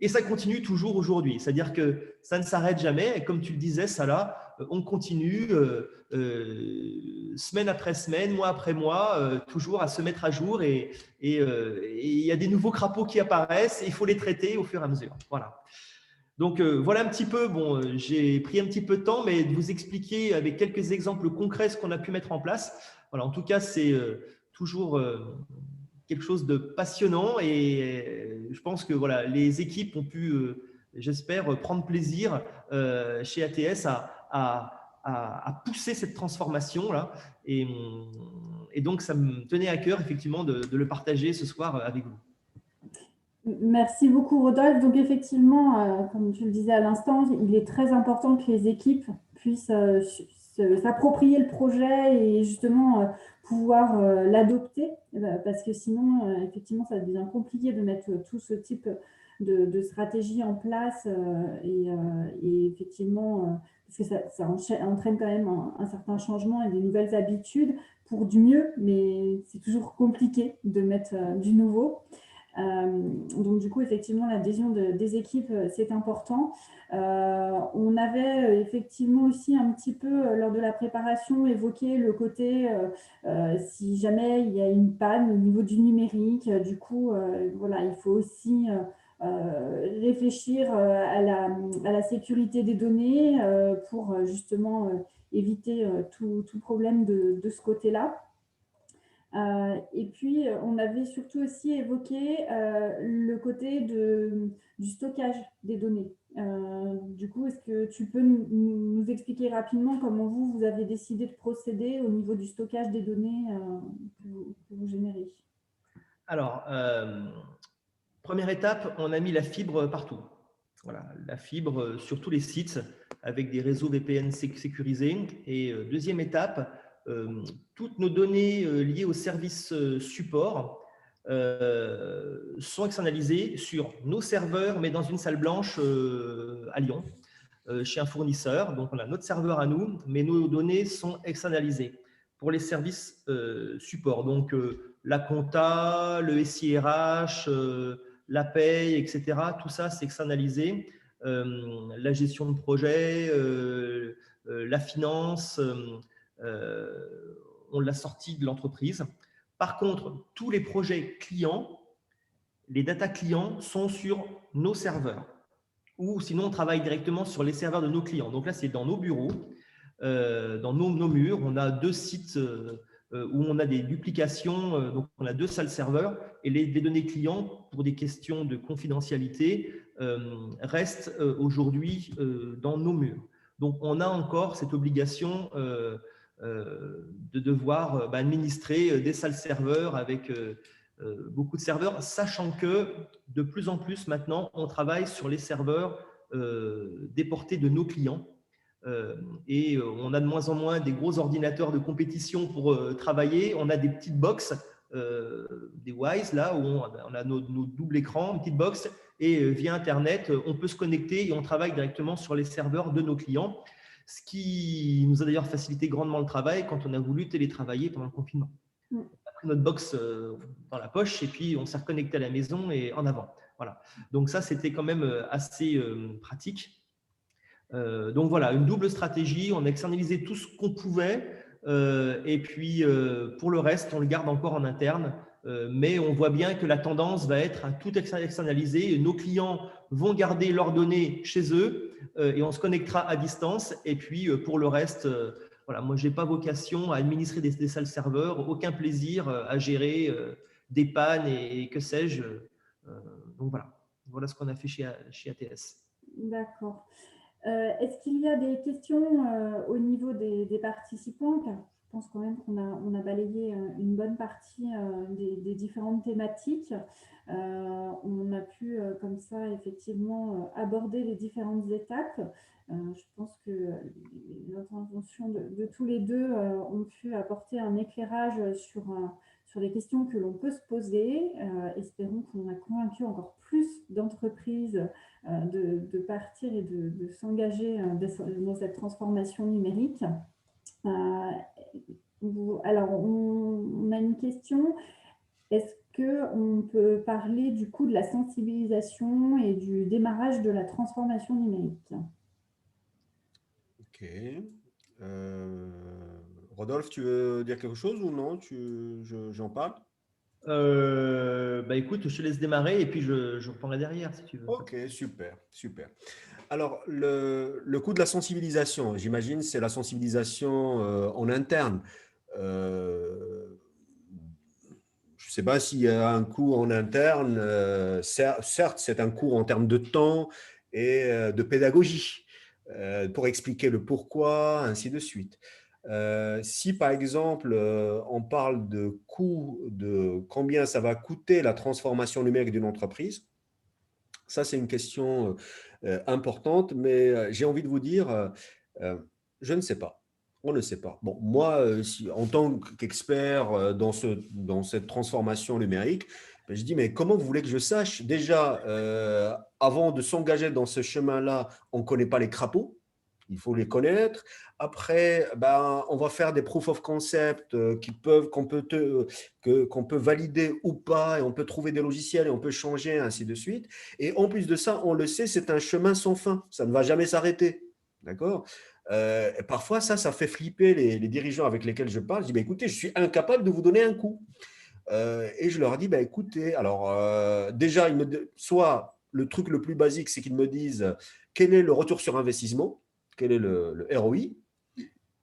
Et ça continue toujours aujourd'hui, c'est-à-dire que ça ne s'arrête jamais. Et comme tu le disais, Salah, on continue semaine après semaine, mois après mois, toujours à se mettre à jour. Et il y a des nouveaux crapauds qui apparaissent et il faut les traiter au fur et à mesure. Voilà. Donc, voilà un petit peu, bon, j'ai pris un petit peu de temps, mais de vous expliquer avec quelques exemples concrets ce qu'on a pu mettre en place. Voilà, en tout cas, c'est toujours quelque chose de passionnant et je pense que voilà, les équipes ont pu, j'espère, prendre plaisir chez ATS à pousser cette transformation-là. Et donc, ça me tenait à cœur, effectivement, de le partager ce soir avec vous. Merci beaucoup, Rodolphe. Donc, effectivement, comme tu le disais à l'instant, il est très important que les équipes puissent s'approprier le projet et justement pouvoir l'adopter, parce que sinon, effectivement, ça devient compliqué de mettre tout ce type de stratégie en place et effectivement, parce que ça entraîne quand même un certain changement et des nouvelles habitudes pour du mieux, mais c'est toujours compliqué de mettre du nouveau. Donc, du coup, effectivement, l'adhésion des équipes, c'est important. On avait effectivement aussi un petit peu, lors de la préparation, évoqué le côté si jamais il y a une panne au niveau du numérique. Du coup, voilà, il faut aussi réfléchir à la sécurité des données pour justement éviter tout problème de ce côté-là. Et puis, on avait surtout aussi évoqué le côté du stockage des données. Du coup, est-ce que tu peux nous expliquer rapidement comment vous avez décidé de procéder au niveau du stockage des données que vous générez? Alors, première étape, on a mis la fibre partout. Voilà, la fibre sur tous les sites avec des réseaux VPN sécurisés. Et deuxième étape, toutes nos données liées au service support sont externalisées sur nos serveurs, mais dans une salle blanche à Lyon, chez un fournisseur. Donc, on a notre serveur à nous, mais nos données sont externalisées pour les services support. Donc, la compta, le SIRH, la paye, etc. Tout ça, c'est externalisé. La gestion de projet, la finance, on l'a sorti de l'entreprise. Par contre, tous les projets clients, les data clients sont sur nos serveurs. Ou sinon, on travaille directement sur les serveurs de nos clients. Donc là, c'est dans nos bureaux, dans nos murs. On a 2 sites où on a des duplications. Donc, on a 2 salles serveurs et les données clients, pour des questions de confidentialité, restent aujourd'hui dans nos murs. Donc, on a encore cette obligation de devoir administrer des salles serveurs avec beaucoup de serveurs, sachant que de plus en plus maintenant, on travaille sur les serveurs déportés de nos clients. Et on a de moins en moins des gros ordinateurs de compétition pour travailler. On a des petites box, des Wise, là, où on a nos doubles écrans, une petite box, et via Internet, on peut se connecter et on travaille directement sur les serveurs de nos clients, ce qui nous a d'ailleurs facilité grandement le travail quand on a voulu télétravailler pendant le confinement. On a pris notre box dans la poche et puis on s'est reconnecté à la maison et en avant. Voilà. Donc ça, c'était quand même assez pratique. Donc voilà, une double stratégie, on a externalisé tout ce qu'on pouvait et puis pour le reste, on le garde encore en interne, mais on voit bien que la tendance va être à tout externaliser. Nos clients vont garder leurs données chez eux et on se connectera à distance. Et puis pour le reste, voilà, moi, je n'ai pas vocation à administrer des salles serveurs, aucun plaisir à gérer des pannes et que sais-je. Donc voilà ce qu'on a fait chez ATS. D'accord. Est-ce qu'il y a des questions au niveau des participants? Car je pense quand même qu'on a balayé une bonne partie des différentes thématiques. On a pu, comme ça, effectivement, aborder les différentes étapes. Je pense que les interventions de tous les deux ont pu apporter un éclairage sur les questions que l'on peut se poser. Espérons qu'on a convaincu encore plus d'entreprises de partir et de s'engager dans cette transformation numérique. Alors, on a une question. Est-ce qu'on peut parler du coup de la sensibilisation et du démarrage de la transformation numérique? Ok. Rodolphe, tu veux dire quelque chose ou non? J'en parle? Écoute, je te laisse démarrer et puis je reprendrai derrière si tu veux. Ok, super, super. Alors, le coût de la sensibilisation, j'imagine, c'est la sensibilisation en interne. Euh, je ne sais pas s'il y a un coût en interne. Certes, c'est un coût en termes de temps et de pédagogie pour expliquer le pourquoi, ainsi de suite. Si par exemple, on parle de coût, de combien ça va coûter la transformation numérique d'une entreprise, ça c'est une question importante, mais j'ai envie de vous dire, euh, je ne sais pas. On ne sait pas. Bon, moi, en tant qu'expert dans cette transformation numérique, ben, je dis, mais comment vous voulez que je sache? Déjà, avant de s'engager dans ce chemin-là, on ne connaît pas les crapauds. Il faut les connaître. Après, ben, on va faire des proof of concept qu'on peut valider ou pas, et on peut trouver des logiciels et on peut changer, ainsi de suite. Et en plus de ça, on le sait, c'est un chemin sans fin. Ça ne va jamais s'arrêter. D'accord. Parfois, ça fait flipper les dirigeants avec lesquels je parle. Je dis, bah, écoutez, je suis incapable de vous donner un coup. Et je leur dis, bah, écoutez, alors déjà, soit le truc le plus basique, c'est qu'ils me disent quel est le retour sur investissement, quel est le ROI.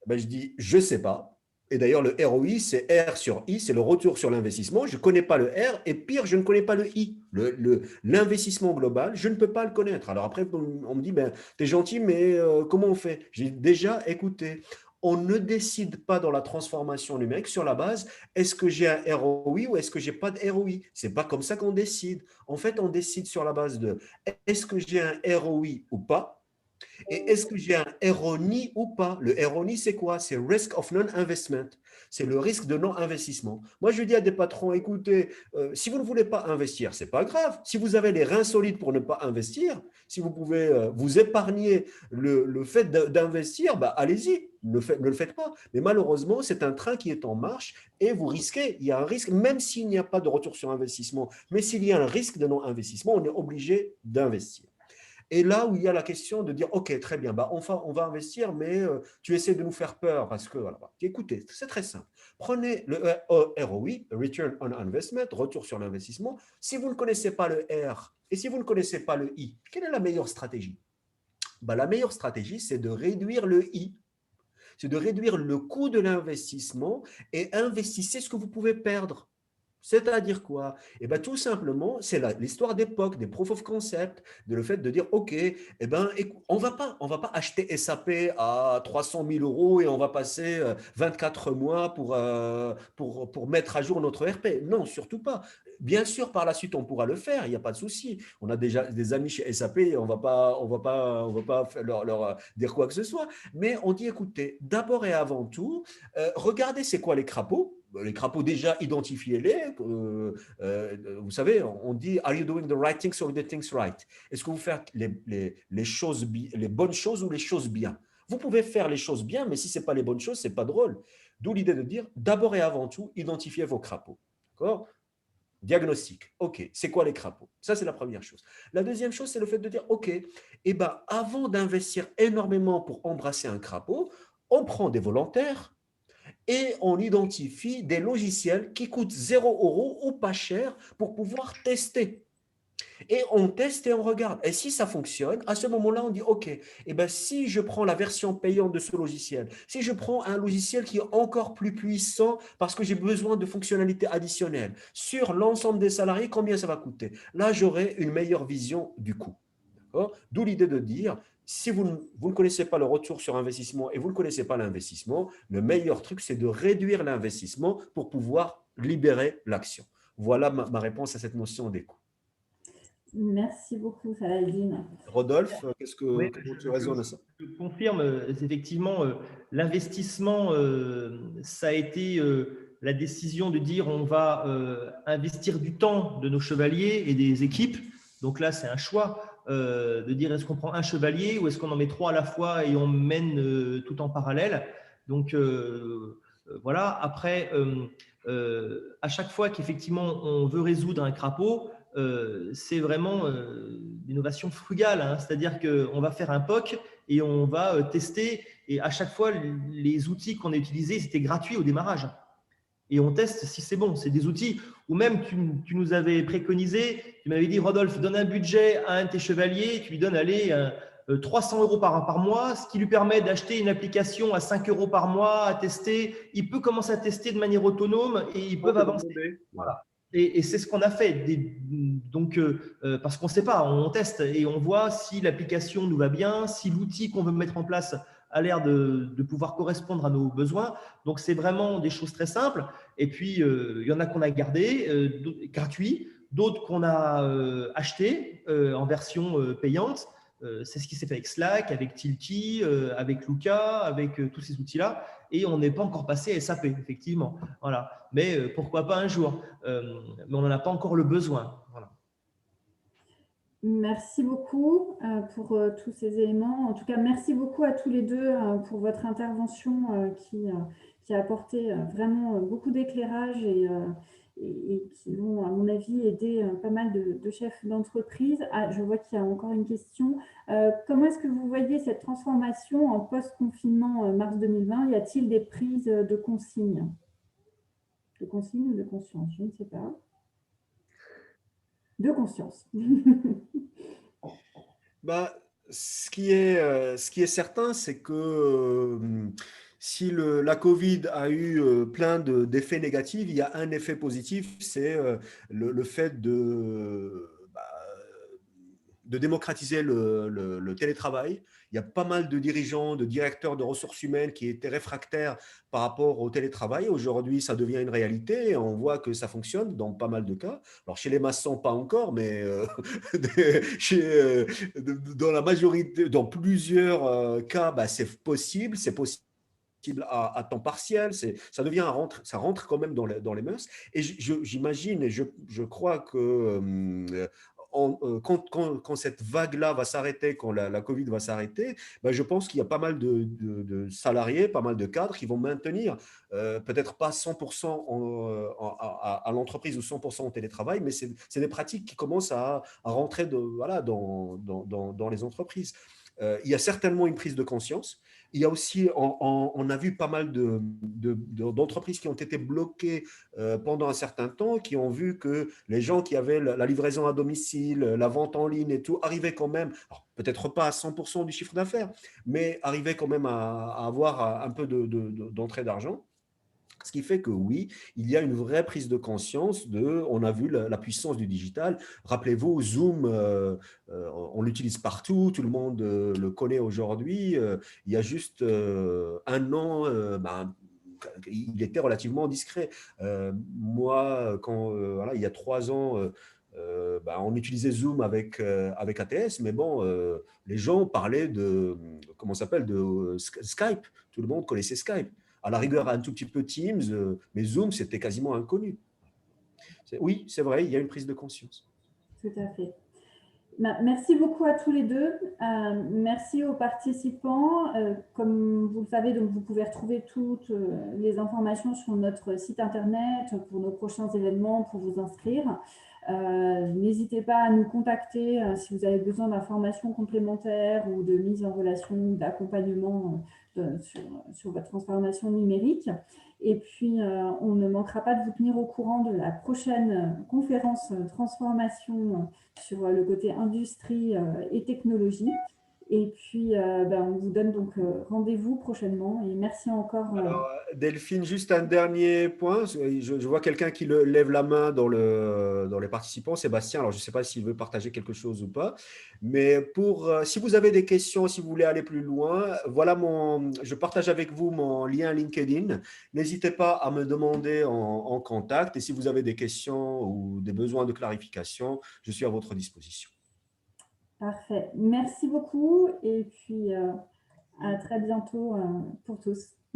Ben, je dis, je ne sais pas. Et d'ailleurs, le ROI, c'est R sur I, c'est le retour sur l'investissement. Je ne connais pas le R et pire, je ne connais pas le I. L'investissement global, je ne peux pas le connaître. Alors après, on me dit, ben, tu es gentil, mais comment on fait? J'ai déjà écouté. On ne décide pas dans la transformation numérique sur la base, est-ce que j'ai un ROI ou est-ce que j'ai pas de ROI? C'est pas comme ça qu'on décide. En fait, on décide sur la base de est-ce que j'ai un ROI ou pas? Et est-ce que j'ai un RONI ou pas? Le RONI, c'est quoi? C'est Risk of Non-Investment. C'est le risque de non-investissement. Moi, je dis à des patrons, écoutez, si vous ne voulez pas investir, ce n'est pas grave. Si vous avez les reins solides pour ne pas investir, si vous pouvez vous épargner le fait d'investir, bah, allez-y, ne le faites pas. Mais malheureusement, c'est un train qui est en marche et vous risquez. Il y a un risque, même s'il n'y a pas de retour sur investissement, mais s'il y a un risque de non-investissement, on est obligé d'investir. Et là où il y a la question de dire, OK, très bien, bah, enfin, on va investir, mais tu essaies de nous faire peur parce que, voilà. Écoutez, c'est très simple. Prenez le ROI, Return on Investment, retour sur l'investissement. Si vous ne connaissez pas le R et si vous ne connaissez pas le I, quelle est la meilleure stratégie? Bah, la meilleure stratégie, c'est de réduire le I. C'est de réduire le coût de l'investissement et investissez ce que vous pouvez perdre. C'est-à-dire quoi? Eh bien, tout simplement, c'est l'histoire d'époque, des proof of concept, de le fait de dire, OK, eh ben, on va pas acheter SAP à 300 000 euros et on va passer 24 mois pour mettre à jour notre RP. Non, surtout pas. Bien sûr, par la suite, on pourra le faire, il n'y a pas de souci. On a déjà des amis chez SAP, on va pas leur dire quoi que ce soit. Mais on dit, écoutez, d'abord et avant tout, regardez c'est quoi les crapauds. Les crapauds, déjà, identifiez-les. Vous savez, on dit, are you doing the right things or the things right? Est-ce que vous faites les bonnes choses ou les choses bien? Vous pouvez faire les choses bien, mais si ce n'est pas les bonnes choses, ce n'est pas drôle. D'où l'idée de dire, d'abord et avant tout, identifiez vos crapauds. D'accord? Diagnostic. OK, c'est quoi les crapauds? Ça, c'est la première chose. La deuxième chose, c'est le fait de dire, OK, eh ben, avant d'investir énormément pour embrasser un crapaud, on prend des volontaires et on identifie des logiciels qui coûtent 0 € ou pas cher pour pouvoir tester. Et on teste et on regarde. Et si ça fonctionne, à ce moment-là, on dit, OK, eh ben, si je prends la version payante de ce logiciel, si je prends un logiciel qui est encore plus puissant parce que j'ai besoin de fonctionnalités additionnelles, sur l'ensemble des salariés, combien ça va coûter? Là, j'aurai une meilleure vision du coût. D'où l'idée de dire, si vous ne connaissez pas le retour sur investissement et vous ne connaissez pas l'investissement, le meilleur truc, c'est de réduire l'investissement pour pouvoir libérer l'action. Voilà ma réponse à cette notion des coûts. Merci beaucoup, Saladin. Rodolphe, Oui, comment tu raisonnes à ça? je confirme, effectivement, l'investissement, ça a été la décision de dire on va investir du temps de nos chevaliers et des équipes. Donc là, c'est un choix de dire est-ce qu'on prend un chevalier ou est-ce qu'on en met 3 à la fois et on mène tout en parallèle. Donc voilà, après, à chaque fois qu'effectivement on veut résoudre un crapaud, c'est vraiment l'innovation frugale, hein, c'est-à-dire qu'on va faire un POC et on va tester, et à chaque fois, les outils qu'on a utilisés, c'était gratuit au démarrage. et on teste si c'est bon. C'est des outils ou même tu nous avais préconisé, tu m'avais dit, Rodolphe, donne un budget à un de tes chevaliers, tu lui donnes, allez, 300 euros par mois, ce qui lui permet d'acheter une application à 5 euros par mois à tester. Il peut commencer à tester de manière autonome et ils peuvent avancer. Voilà. Et c'est ce qu'on a fait. Donc, parce qu'on ne sait pas, on teste et on voit si l'application nous va bien, si l'outil qu'on veut mettre en place a l'air de pouvoir correspondre à nos besoins. Donc, c'est vraiment des choses très simples. Et puis, il y en a qu'on a gardé gratuits, d'autres qu'on a achetés en version payante. C'est ce qui s'est fait avec Slack, avec Tilty, avec Luca, avec tous ces outils-là. Et on n'est pas encore passé à SAP, effectivement. Voilà. Mais pourquoi pas un jour, mais on n'en a pas encore le besoin. Voilà. Merci beaucoup pour tous ces éléments. En tout cas, merci beaucoup à tous les deux pour votre intervention qui a apporté vraiment beaucoup d'éclairage et qui vont, à mon avis, aider pas mal de chefs d'entreprise. Ah, je vois qu'il y a encore une question. Comment est-ce que vous voyez cette transformation en post-confinement mars 2020? Y a-t-il des prises de consignes? De consignes ou de conscience? Je ne sais pas. De conscience. Bah, ce qui est certain, c'est que si la Covid a eu plein d'effets négatifs, il y a un effet positif, c'est le fait de démocratiser le télétravail. Il y a pas mal de dirigeants, de directeurs de ressources humaines qui étaient réfractaires par rapport au télétravail. Aujourd'hui, ça devient une réalité et on voit que ça fonctionne dans pas mal de cas. Alors, chez les maçons, pas encore, mais dans la majorité, dans plusieurs cas, bah, c'est possible. C'est possible à temps partiel, ça devient ça rentre quand même dans les mœurs. Et j'imagine et je crois que quand cette vague-là va s'arrêter, quand la Covid va s'arrêter, ben je pense qu'il y a pas mal de salariés, pas mal de cadres qui vont maintenir, peut-être pas 100% à l'entreprise ou 100% au télétravail, mais c'est des pratiques qui commencent à rentrer voilà, dans les entreprises. Il y a certainement une prise de conscience. Il y a aussi, on a vu pas mal d'entreprises qui ont été bloquées pendant un certain temps, qui ont vu que les gens qui avaient la livraison à domicile, la vente en ligne et tout, arrivaient quand même, peut-être pas à 100% du chiffre d'affaires, mais arrivaient quand même à avoir un peu d'entrée d'argent. Ce qui fait que oui, il y a une vraie prise de conscience on a vu la puissance du digital. Rappelez-vous, Zoom, on l'utilise partout, tout le monde le connaît aujourd'hui. Il y a juste un an, il était relativement discret. Moi, voilà, il y a 3 ans, on utilisait Zoom avec ATS, mais bon, les gens parlaient comment ça s'appelle, de Skype. Tout le monde connaissait Skype. À la rigueur, un tout petit peu Teams, mais Zoom, c'était quasiment inconnu. Oui, c'est vrai, il y a une prise de conscience. Tout à fait. Merci beaucoup à tous les deux. Merci aux participants. Comme vous le savez, donc vous pouvez retrouver toutes les informations sur notre site internet pour nos prochains événements, pour vous inscrire. N'hésitez pas à nous contacter si vous avez besoin d'informations complémentaires ou de mise en relation ou d'accompagnement sur votre transformation numérique. Et puis, on ne manquera pas de vous tenir au courant de la prochaine conférence transformation sur le côté industrie et technologie. Et puis, on vous donne donc rendez-vous prochainement. Et merci encore. Alors, Delphine, juste un dernier point. Je vois quelqu'un qui lève la main dans les participants, Sébastien. Alors, je ne sais pas s'il veut partager quelque chose ou pas. Mais si vous avez des questions, si vous voulez aller plus loin, voilà je partage avec vous mon lien LinkedIn. N'hésitez pas à me demander en contact. Et si vous avez des questions ou des besoins de clarification, je suis à votre disposition. Parfait. Merci beaucoup. Et puis, à très bientôt pour tous.